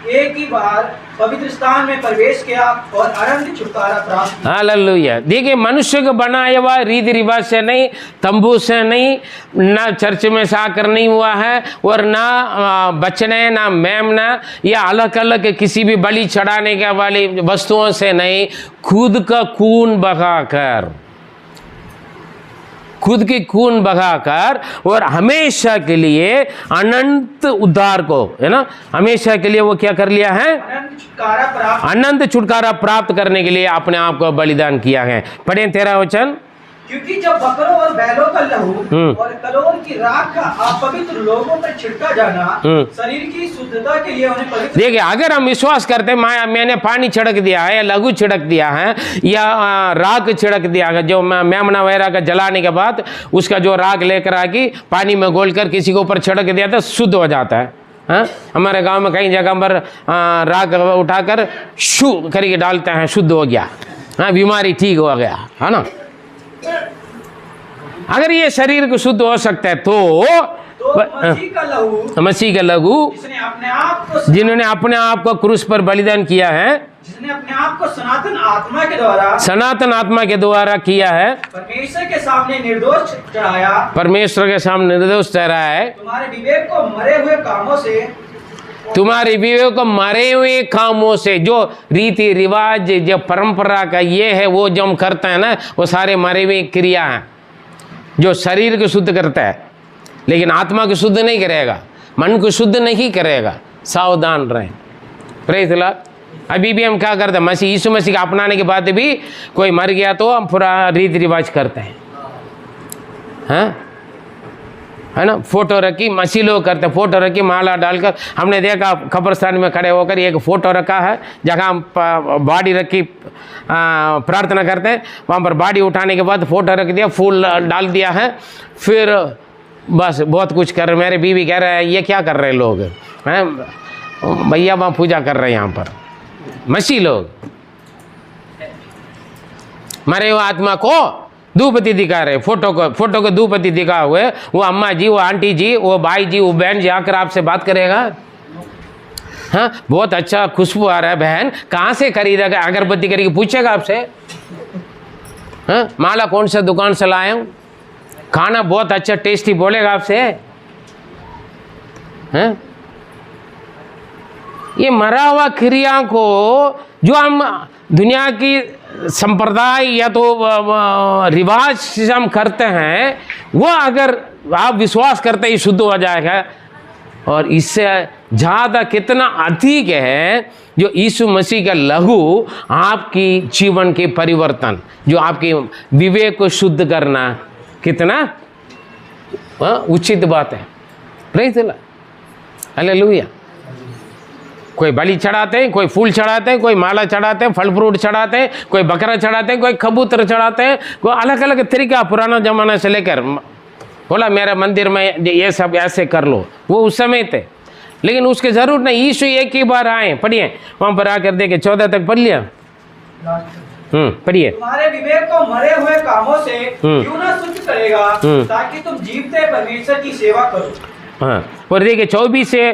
एक ही बार पवित्र स्थान में प्रवेश किया और अनंत छुटकारा प्राप्त किया। हालेलुया। देखिए मनुष्य को बनाया हुआ रीति रिवाज से नहीं, तंबू से नहीं, ना चर्च में से आकर नहीं हुआ है, और ना बचने ना मेमना या अलग अलग किसी भी बलि चढ़ाने के वाली वस्तुओं से नहीं, खुद का खून बहाकर, खुद की खून बहाकर और हमेशा के लिए अनंत उद्धार को, है ना, हमेशा के लिए वो क्या कर लिया है, अनंत छुटकारा प्राप्त करने के लिए अपने आप को बलिदान किया है। पढ़ें 13 वचन। क्योंकि जब बकरों और बैलों का लहू और कलोर की राख का अपवित्र लोगों पर छिड़का जाना शरीर की शुद्धता के लिए उन्हें पवित्र। देखिए अगर हम विश्वास करते हैं मैंने पानी छिड़क दिया है या लघु छिड़क दिया है या राख छिड़क दिया है, जो मेमना वगैरह का जलाने के बाद उसका जो राख लेकर आके पानी में घोलकर किसी के ऊपर छिड़क दिया तो शुद्ध हो जाता है। हाँ हमारे गांव में कई जगह पर राख उठाकर शू करके डालते हैं, शुद्ध हो गया, हाँ बीमारी ठीक हो गया, है ना। अगर ये शरीर को शुद्ध हो सकता है तो मसीह का लहू जिन्होंने अपने आप को क्रूस पर बलिदान किया है, जिसने अपने आप को सनातन आत्मा के द्वारा किया है, परमेश्वर के सामने निर्दोष ठहराया, परमेश्वर के सामने निर्दोष ठहराया है। तुम्हारे विवेक को मरे हुए कामों से, तुम्हारे विवेक को मरे हुए कामों से, जो रीति रिवाज जो परंपरा का ये है वो जो हम करते हैं ना, वो सारे मरे हुए क्रिया हैं जो शरीर को शुद्ध करता है लेकिन आत्मा को शुद्ध नहीं करेगा, मन को शुद्ध नहीं करेगा। सावधान रहें। Praise the Lord. अभी भी हम क्या करते हैं, मसीह यीशु मसीह का अपनाने के बाद भी कोई मर गया तो हम पूरा रीति रिवाज करते हैं, हाँ है ना। फोटो रखी, मसीह लोग करते, फोटो रखी माला डालकर। हमने देखा कब्रिस्तान में खड़े होकर एक फ़ोटो रखा है जहाँ हम बॉडी रखी प्रार्थना करते हैं, वहाँ पर बॉडी उठाने के बाद फ़ोटो रख दिया, फूल डाल दिया है, फिर बस बहुत कुछ कर रहे। मेरे बीवी कह रहे हैं ये क्या कर रहे हैं लोग, हैं भैया वहाँ पूजा कर रहे हैं यहाँ पर मसीह लोग। मरे हुए आत्मा को धूपति दिखा रहे, फोटो को धूपति दिखा हुए, वो अम्मा जी, वो आंटी जी, वो भाई जी, वो बहन जी आकर आपसे बात करेगा, हाँ बहुत अच्छा खुशबू आ रहा है बहन, कहाँ से खरीदा, अगरबत्ती करके पूछेगा आपसे, हाँ माला कौन सा दुकान से लाए हूँ, खाना बहुत अच्छा टेस्टी बोलेगा आपसे, हैं। ये मरा हुआ क्रिया को जो हम दुनिया की संप्रदाय या तो रिवाज से हम करते हैं, वो अगर आप विश्वास करते ही शुद्ध हो जाएगा। और इससे ज़्यादा कितना अधिक है जो यीशु मसीह का लहू आपकी जीवन के परिवर्तन, जो आपके विवेक को शुद्ध करना, कितना उचित बात है। Praise the lord, hallelujah. कोई बलि चढ़ाते हैं, कोई फूल चढ़ाते हैं, कोई माला चढ़ाते हैं, फल फ्रूट चढ़ाते हैं, कोई बकरा चढ़ाते हैं, कोई कबूतर चढ़ाते हैं, कोई अलग अलग तरीका पुराना जमाना से लेकर बोला मेरा मंदिर में ये सब ऐसे कर लो, वो उस समय थे। लेकिन उसकी जरूरत नहीं, यीशु एक ही बार आए। पढ़िए वहाँ पर आकर देखे 14 तक पढ़ लिया, पढ़िए। तुम्हारे विवेक को मरे हुए कामों से क्यों ना शुद्ध करेगा ताकि तुम जीवते परमेश्वर की सेवा करो। हाँ और देखिए 24 से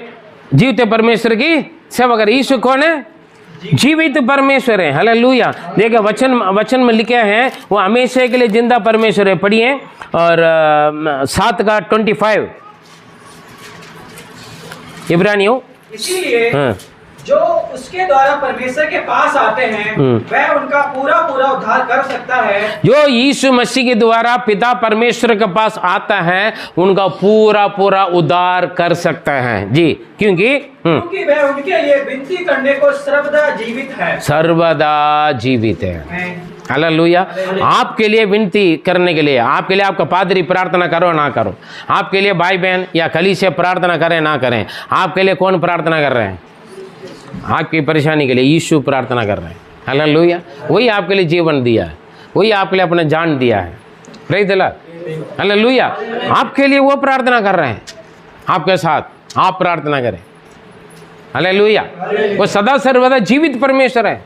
जीवते परमेश्वर की सेवा करे। यीशु कौन है? जीवित परमेश्वर है। हालेलुया। देखिए वचन में लिखे हैं वो हमेशा के लिए जिंदा परमेश्वर है। पढ़िए और 7 का 25 इब्रानियों। इसीलिए जो उसके द्वारा परमेश्वर के पास आते हैं वह उनका पूरा पूरा उद्धार कर सकता है। जो यीशु मसीह के द्वारा पिता परमेश्वर के पास आता है उनका पूरा पूरा उद्धार कर सकता है जी, क्योंकि वह उनके लिए विनती करने को सर्वदा जीवित है, सर्वदा जीवित है। हालेलुया। आपके लिए विनती करने के लिए, आपके लिए आपका पादरी प्रार्थना करो ना करो, आपके लिए भाई बहन या कलीसिया प्रार्थना करें ना करें, आपके लिए कौन प्रार्थना कर रहे हैं? आपकी परेशानी के लिए यीशु प्रार्थना कर रहे हैं। हालेलुया। वही आपके लिए जीवन दिया है, वही आपके लिए अपना जान दिया है। Praise the lord. हालेलुया। आपके लिए वो प्रार्थना कर रहे हैं, आपके साथ आप प्रार्थना करें। हालेलुया। वो सदा सर्वदा जीवित परमेश्वर है।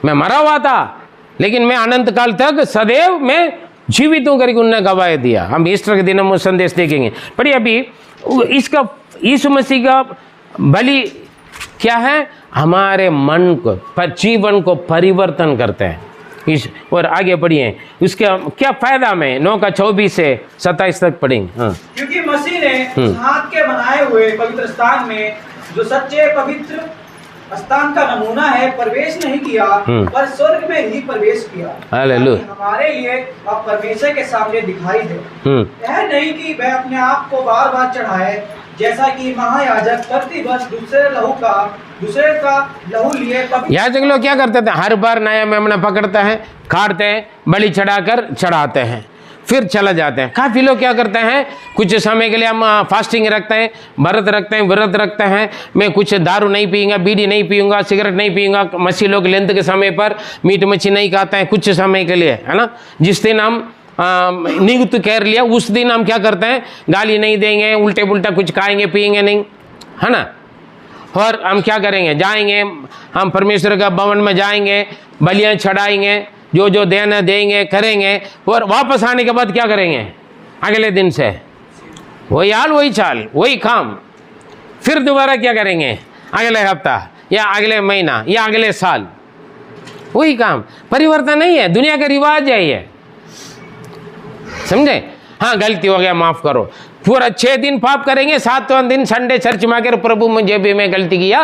मैं मरा हुआ था लेकिन मैं अनंत काल तक सदैव मैं जीवित हूं करके उन्होंने गवाही दिया। हम ईस्टर के दिन हम संदेश देखेंगे। पर अभी इसका यीशु मसीह का बलि क्या है? हमारे मन को, जीवन को परिवर्तन करते हैं। इस और आगे पढ़िए उसका क्या फायदा में 9 का 24 से 27 तक पढ़ेंगे। हाँ। क्योंकि मसीह ने हाथ के बनाए हुए पवित्र स्थान में जो सच्चे पवित्र स्थान का नमूना है प्रवेश नहीं किया पर स्वर्ग में ही प्रवेश किया। हालेलुया। हमारे लिए अब परमेश्वर के सामने दिखाई दे। यह नहीं कि वह अपने आप को बार बार चढ़ाए जैसा कि महायाजक प्रतिवर्ष दूसरे का लहू लिए। याजक लोग क्या करते थे? हर बार नया मेमना पकड़ते हैं, काटते हैं, बलि चढ़ाकर चढ़ाते हैं, फिर चला जाते हैं। काफ़ी लोग क्या करते हैं, कुछ समय के लिए हम फास्टिंग रखते हैं, व्रत रखते हैं। मैं कुछ दारू नहीं पीऊँगा, बीड़ी नहीं पीऊँगा, सिगरेट नहीं पीऊँगा। मसीह लोग लेंथ के समय पर मीट मच्छी नहीं खाते हैं कुछ समय के लिए, है ना। जिस दिन हम नियुक्त कर लिया उस दिन हम क्या करते हैं? गाली नहीं देंगे, उल्टे पुल्टा कुछ खाएंगे पिएंगे नहीं, है ना। और हम क्या करेंगे? जाएंगे, हम परमेश्वर का भवन में जाएंगे, बलियाँ चढ़ाएंगे, जो जो देना देंगे करेंगे, और वापस आने के बाद क्या करेंगे? अगले दिन से वही हाल, वही चाल, वही काम। फिर दोबारा क्या करेंगे? अगले हफ्ता या अगले महीना या अगले साल वही काम। परिवर्तन नहीं है, दुनिया का रिवाज है ये, समझे। हाँ, गलती हो गया माफ करो, पूरा 6 दिन पाप करेंगे, 7वां दिन संडे चर्च में आकर प्रभु मुझे भी मैं गलती किया,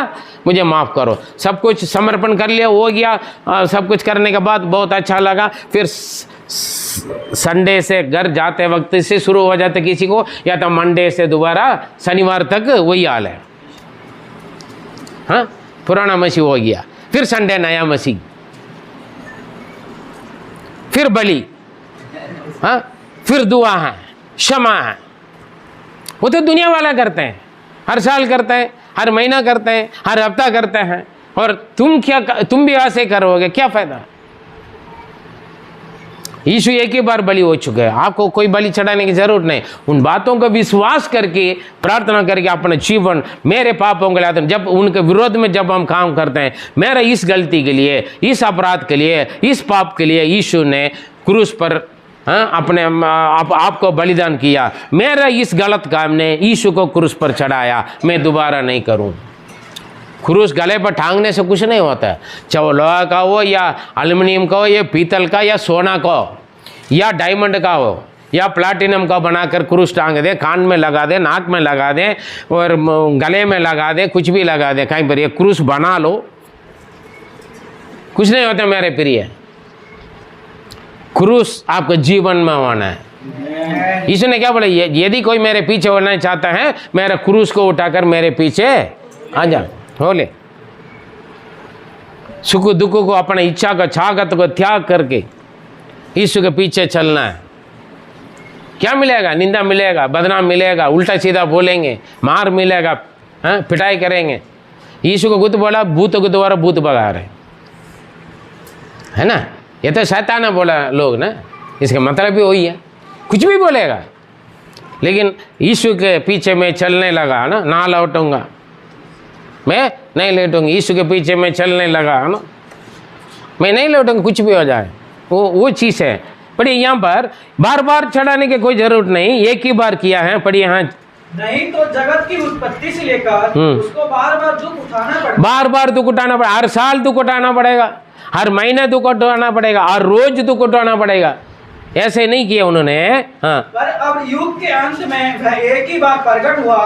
मुझे माफ़ करो। सब कुछ समर्पण कर लिया, हो गया। सब कुछ करने के बाद बहुत अच्छा लगा। फिर संडे से घर जाते वक्त से शुरू हो जाते किसी को, या तो मंडे से दोबारा शनिवार तक वही हाल है। हाँ, पुराना मसीह हो गया, फिर संडे नया मसीह, फिर बलि, हाँ, फिर दुआ है, क्षमा है। वो तो दुनिया वाला करते हैं, हर साल करते हैं, हर महीना करते हैं, हर हफ्ता करते हैं। और तुम भी ऐसे करोगे, क्या फायदा? यीशु एक ही बार बलि हो चुके हैं, आपको कोई बलि चढ़ाने की जरूरत नहीं। उन बातों का विश्वास करके प्रार्थना करके अपना जीवन मेरे पापों के लिए, जब उनके विरोध में जब हम काम करते हैं, मेरा इस गलती के लिए, इस अपराध के लिए, इस पाप के लिए यीशु ने क्रूस पर अपने आपको बलिदान किया। मेरा इस गलत काम ने यीशु को क्रूस पर चढ़ाया, मैं दोबारा नहीं करूं। क्रूस गले पर टांगने से कुछ नहीं होता, चाहे लोहा का हो या एल्युमिनियम का हो या पीतल का या सोना का हो या डायमंड का हो या प्लाटिनम का बनाकर क्रूस टांग दे, कान में लगा दे, नाक में लगा दे और गले में लगा दे, कुछ भी लगा दे कहीं पर, ये क्रूस बना लो, कुछ नहीं होता मेरे प्रिय। क्रूस आपके जीवन में होना है। यीशु ने क्या बोला? यदि कोई मेरे पीछे होना चाहता है, मेरे क्रूस को उठाकर मेरे पीछे आ जा, हो ले। सुख दुख को, अपने इच्छा का, छागत को त्याग करके यीशु के पीछे चलना है। क्या मिलेगा? निंदा मिलेगा, बदनाम मिलेगा, उल्टा सीधा बोलेंगे, मार मिलेगा, पिटाई करेंगे। यीशु को गुत बोला, भूतों के द्वारा भूत भगा रहे, है ना। ये तो शैतान ने बोला लोग ना, इसका मतलब भी वही है, कुछ भी बोलेगा। लेकिन यीशु के पीछे मैं चलने लगा ना लौटूंगा, मैं नहीं लौटूंगा। यीशु के पीछे मैं चलने लगा ना, मैं नहीं लौटूंगा, कुछ भी हो जाए। वो चीज़ है। पढ़िए यहाँ पर बार बार चढ़ाने की कोई जरूरत नहीं, एक ही बार किया है। पढ़िए यहाँ, नहीं तो जगत की उत्पत्ति से लेकर उसको बार बार दुख उठाना पड़ेगा, बार बार दुख उठाना पड़ेगा, हर साल दुख उठाना पड़ेगा, हर महीने दुख उठाना पड़ेगा, हर रोज दुख उठाना पड़ेगा। ऐसे नहीं किया उन्होंने। हाँ, पर अब युग के अंत में वह एक ही बार प्रकट हुआ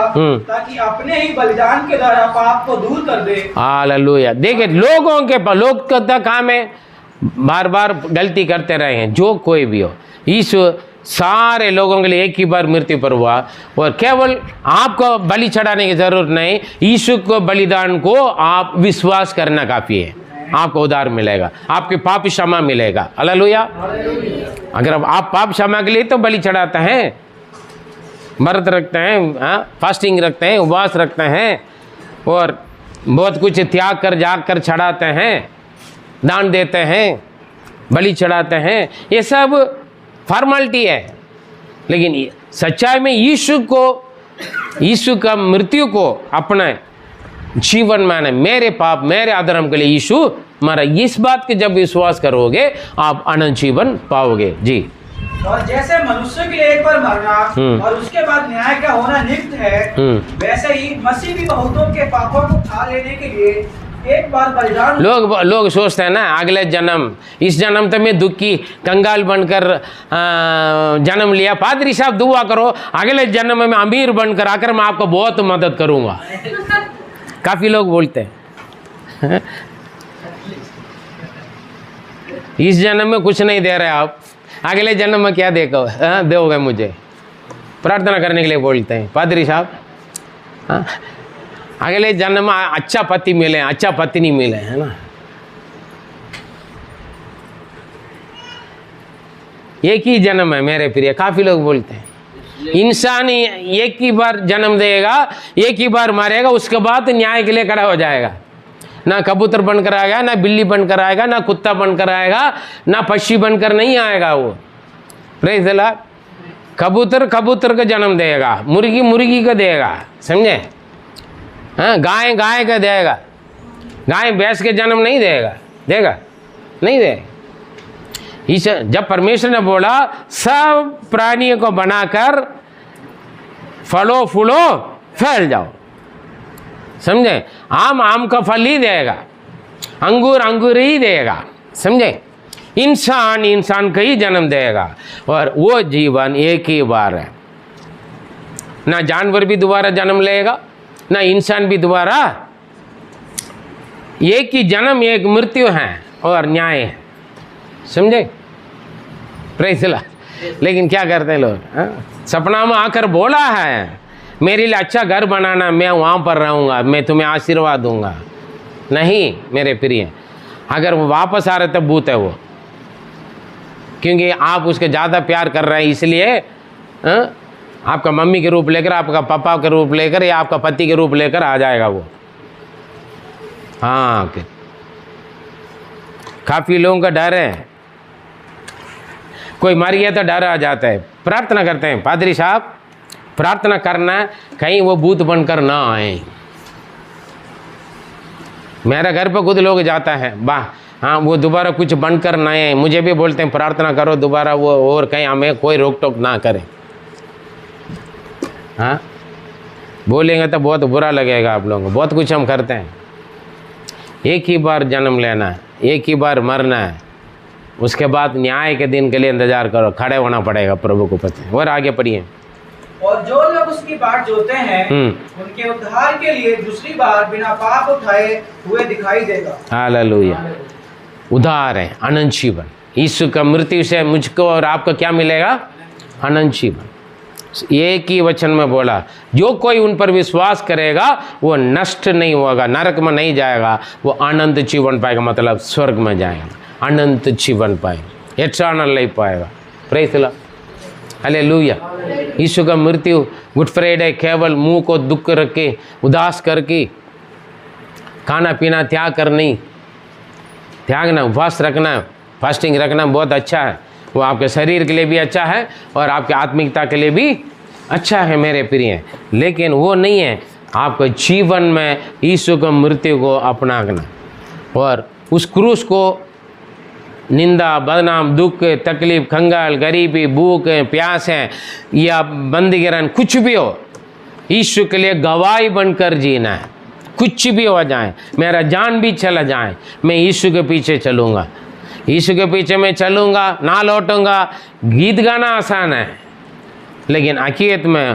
ताकि अपने ही बलिदान के द्वारा पाप को दूर कर दे। हालेलुया। देखिए, लोग का काम है बार बार गलती करते रहे हैं, जो कोई भी हो। यीशु सारे लोगों के लिए एक ही बार मृत्यु पर हुआ, और केवल आपको बलि चढ़ाने की जरूरत नहीं, यीशु को बलिदान को आप विश्वास करना काफी है, आपको उद्धार मिलेगा, आपके पाप क्षमा मिलेगा। हालेलुया। अगर आप पाप क्षमा के लिए तो बलि चढ़ाते हैं, व्रत रखते हैं, फास्टिंग रखते हैं, उपवास रखते हैं, और बहुत कुछ त्याग कर जाकर चढ़ाते हैं, दान देते हैं, बलि चढ़ाते हैं, ये सब फॉर्मेलिटी है। लेकिन सच्चाई में यीशु का मृत्यु को अपने जीवन में, मेरे पाप मेरे अधर्म के लिए यीशु मरा, इस बात के जब विश्वास करोगे आप अनंत जीवन पाओगे। जी। और जैसे मनुष्य के लिए एक बार मरना और उसके बाद न्याय का होना नित्य है, वैसे ही मसीह भी बहुतों के पापों को उठा लेने के लिए एक बार बलिदान। लोग सोचते हैं ना, अगले जन्म, इस जन्म तो मैं दुखी कंगाल बनकर जन्म लिया, पादरी साहब दुआ करो अगले जन्म में अमीर बनकर आकर मैं आपको बहुत मदद करूंगा। काफी लोग बोलते हैं इस जन्म में कुछ नहीं दे रहे आप, अगले जन्म में क्या दोगे मुझे, प्रार्थना करने के लिए बोलते हैं पादरी साहब। अगले जन्म में अच्छा पति मिले, अच्छा पत्नी मिले, है ना। एक ही जन्म है मेरे प्रिय, काफी लोग बोलते हैं इंसान एक ही बार जन्म देगा, एक ही बार मरेगा, उसके बाद न्याय के लिए खड़ा हो जाएगा। ना कबूतर बनकर आएगा, ना बिल्ली बनकर आएगा, ना कुत्ता बनकर आएगा, ना पक्षी बनकर नहीं आएगा वो। Praise the Lord. कबूतर का जन्म देगा, मुर्गी मुर्गी का देगा, समझे। हाँ, गाय का देगा, गाय भैंस के जन्म नहीं देगा नहीं देगा। जब परमेश्वर ने बोला सब प्राणियों को बनाकर फलो फूलो फैल जाओ, समझे, आम का फल ही देगा, अंगूर ही देगा, समझे। इंसान का ही जन्म देगा, और वो जीवन एक ही बार है। ना जानवर भी दोबारा जन्म लेगा, ना इंसान भी दोबारा। एक ही जन्म, एक मृत्यु है और न्याय है, समझे। Praise the Lord. लेकिन क्या करते हैं लोग, सपना में आकर बोला है मेरे लिए अच्छा घर बनाना, मैं वहाँ पर रहूँगा, मैं तुम्हें आशीर्वाद दूंगा। नहीं मेरे प्रिय, अगर वो वापस आ रहे तब भूत है वो, क्योंकि आप उसके ज़्यादा प्यार कर रहे हैं, इसलिए आपका मम्मी के रूप लेकर, आपका पापा के रूप लेकर, या आपका पति के रूप लेकर आ जाएगा वो। हाँ, काफ़ी लोगों का डर है, कोई मर गया तो डर आ जाता है। प्रार्थना करते हैं पादरी साहब, प्रार्थना करना कहीं वो भूत बनकर ना आए। मेरा घर पर खुद लोग जाता है, वाह हाँ, वो दोबारा कुछ बनकर ना आए। मुझे भी बोलते हैं प्रार्थना करो दोबारा वो, और कहीं हमें कोई रोक टोक ना करे। हाँ, बोलेंगे तो बहुत बुरा लगेगा आप लोगों को। बहुत कुछ हम करते हैं, एक ही बार जन्म लेना है, एक ही बार मरना है, उसके बाद न्याय के दिन के लिए इंतजार करो, खड़े होना पड़ेगा प्रभु को पता है। और आगे पढ़िए। और जो लोग उसकी बाट जोते हैं उनके उद्धार के लिए दूसरी बार बिना पाप उठाए हुए दिखाई देगा। हालेलुया। उद्धार है अनंत जीवन। यीशु का मृत्यु से मुझको और आपको क्या मिलेगा? अनंत जीवन। एक ही वचन में बोला, जो कोई उन पर विश्वास करेगा वो नष्ट नहीं होगा, नरक में नहीं जाएगा, वो अनंत जीवन पाएगा, मतलब स्वर्ग में जाएगा, अनंत जीवन पाएगा, एटर्नल लाइफ पाएगा। Praise the lord, hallelujah. यीशु का मृत्यु गुड फ्राइडे केवल मुंह को दुख रख के, उदास करके, खाना पीना त्याग कर नहीं, त्यागना, उपवास रखना, फास्टिंग रखना बहुत अच्छा है, वो आपके शरीर के लिए भी अच्छा है और आपकी आत्मिकता के लिए भी अच्छा है मेरे प्रिय। लेकिन वो नहीं है आपके जीवन में यीशु का मृत्यु को अपनाना और उस क्रूस को निंदा, बदनाम, दुख, तकलीफ, खंगाल, गरीबी, भूख, प्यास है या बंदीगिरन, कुछ भी हो, यीशु के लिए गवाही बनकर जीना है। कुछ भी हो जाए, मेरा जान भी चला जाए, मैं यीशु के पीछे चलूँगा। यीशु के पीछे मैं चलूँगा, ना लौटूंगा। गीत गाना आसान है, लेकिन हकीकत में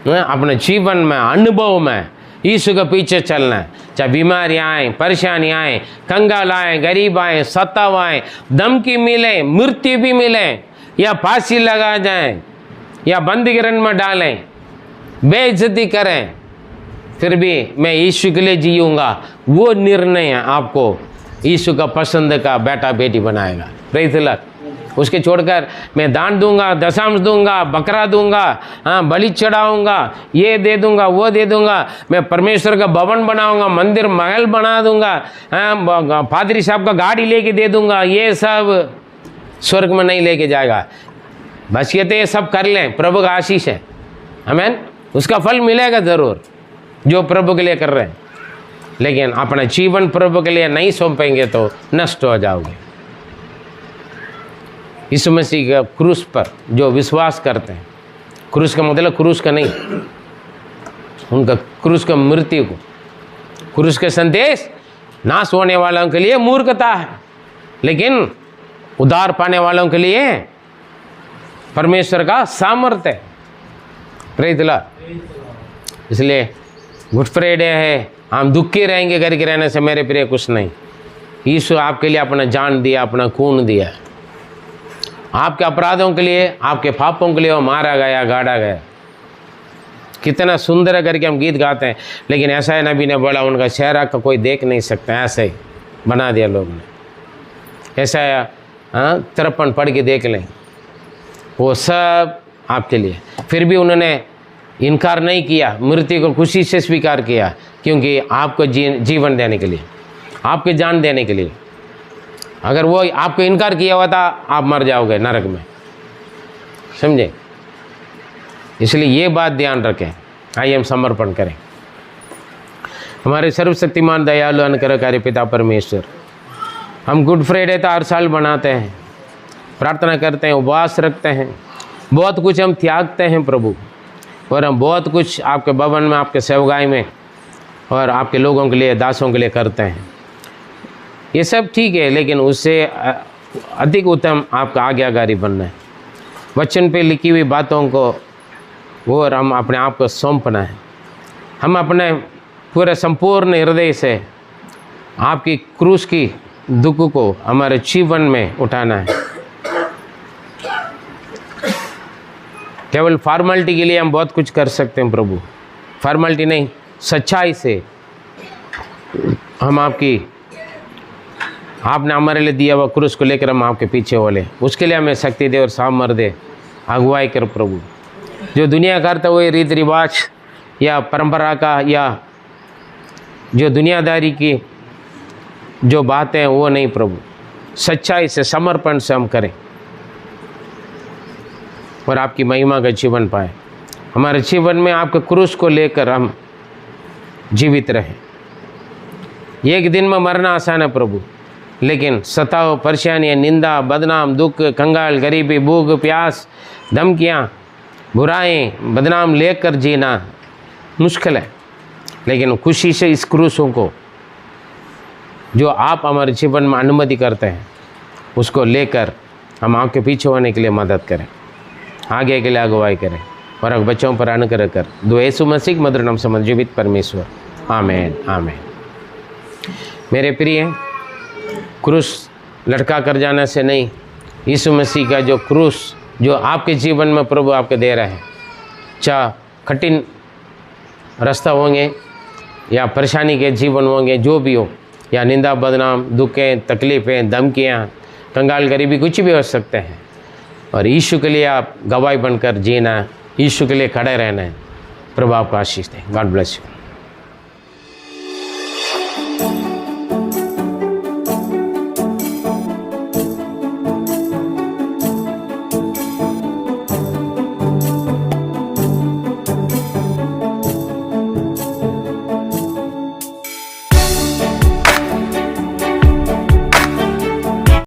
अपने जीवन में, अनुभव में यीशु के पीछे चलना है। चाहे बीमारियाँ आएँ, परेशानियाँ आएँ, कंगाल आएँ, गरीब आएँ, सताव आएँ, धमकी मिले, मृत्यु भी मिले, या फांसी लगा जाएं, या बंदीगृह में डालें, बेइज्जती करें, फिर भी मैं यीशु के लिए जीऊँगा। वो निर्णय आपको यीशु का पसंद का बेटा बेटी बनाएगा। Praise the Lord. उसके छोड़कर मैं दान दूंगा, दशांश दूंगा, बकरा दूंगा, हाँ बलि चढ़ाऊंगा, ये दे दूंगा, वो दे दूंगा, मैं परमेश्वर का भवन बनाऊंगा, मंदिर महल बना दूंगा, हाँ पादरी साहब का गाड़ी लेके दे दूंगा, ये सब स्वर्ग में नहीं लेके जाएगा। बस ये तो ये सब कर लें, प्रभु का आशीष है, आमीन। उसका फल मिलेगा ज़रूर जो प्रभु के लिए कर रहे हैं, लेकिन अपना जीवन प्रभु के लिए नहीं सौंपेंगे तो नष्ट हो जाओगे। यीशु मसीह का क्रूस पर जो विश्वास करते हैं, क्रूस का मतलब क्रूस का नहीं, उनका क्रूस का मृत्यु को, क्रूस के संदेश नाश होने वालों के लिए मूर्खता है, लेकिन उद्धार पाने वालों के लिए परमेश्वर का सामर्थ्य है। Praise the Lord. इसलिए गुड फ्राइडे है, हम दुखी रहेंगे करके रहने से मेरे प्रिय कुछ नहीं। यीशु आपके लिए अपना जान दिया, अपना खून दिया, आपके अपराधों के लिए, आपके पापों के लिए वो मारा गया, गाड़ा गया। कितना सुंदर है करके हम गीत गाते हैं, लेकिन ऐसा है नबी ने बोला उनका चेहरा का कोई देख नहीं सकता, ऐसे ही बना दिया लोग ने। ऐसा हाँ तिरपन पढ़ के देख लें, वो सब आपके लिए। फिर भी उन्होंने इनकार नहीं किया, मृत्यु को खुशी से स्वीकार किया, क्योंकि आपको जीवन देने के लिए, आपके जान देने के लिए। अगर वो आपको इनकार किया हुआ था, आप मर जाओगे नरक में, समझे। इसलिए ये बात ध्यान रखें। आइए हम समर्पण करें। हमारे सर्वशक्तिमान दयालु अनुग्रहकारी पिता परमेश्वर, हम गुड फ्राइडे तो हर साल बनाते हैं, प्रार्थना करते हैं, उपवास रखते हैं, बहुत कुछ हम त्यागते हैं प्रभु, और हम बहुत कुछ आपके भवन में, आपके सेवगाई में और आपके लोगों के लिए, दासों के लिए करते हैं। ये सब ठीक है, लेकिन उससे अधिक उत्तम आपका आज्ञाकारी बनना है। वचन पे लिखी हुई बातों को और हम अपने आप को सौंपना है। हम अपने पूरे संपूर्ण हृदय से आपकी क्रूस की दुख को हमारे जीवन में उठाना है। केवल फॉर्मेलिटी के लिए हम बहुत कुछ कर सकते हैं प्रभु, फॉर्मेलिटी नहीं, सच्चाई से हम आपने हमारे लिए दिया हुआ क्रूस को लेकर हम आपके पीछे वाले, उसके लिए हमें शक्ति दे और सामर्थ्य दे, अगुवाई कर प्रभु। जो दुनिया करता है वही रीति रिवाज या परंपरा का या जो दुनियादारी की जो बातें हैं वो नहीं प्रभु, सच्चाई से, समर्पण से हम करें और आपकी महिमा का जीवन पाए। हमारे जीवन में आपके क्रूस को लेकर हम जीवित रहें। एक दिन में मरना आसान है प्रभु, लेकिन सताव, परेशानियाँ, निंदा, बदनाम, दुख, कंगाल, गरीबी, भूख, प्यास, धमकियाँ, बुराई, बदनाम लेकर जीना मुश्किल है, लेकिन खुशी से इस क्रूसों को जो आप हमारे जीवन में अनुमति करते हैं उसको लेकर हम आपके पीछे होने के लिए मदद करें, आगे के लिए अगुवाई करें और बच्चों पर अनुग्रह कर दो यीशु मसीह मधुर नाम से जीवित परमेश्वर, आमीन आमीन। मेरे प्रिय, क्रूस लटका कर जाने से नहीं, यीशु मसीह का जो क्रूस जो आपके जीवन में प्रभु आपके दे रहे हैं, चाहे कठिन रास्ता होंगे या परेशानी के जीवन होंगे, जो भी हो, या निंदा, बदनाम, दुखें, तकलीफ़ें, धमकियाँ, कंगाल, गरीबी, कुछ भी हो सकते हैं, और यीशु के लिए आप गवाही बनकर जीना, यीशु के लिए खड़े रहना है। प्रभु आपको आशीष दें। God bless you.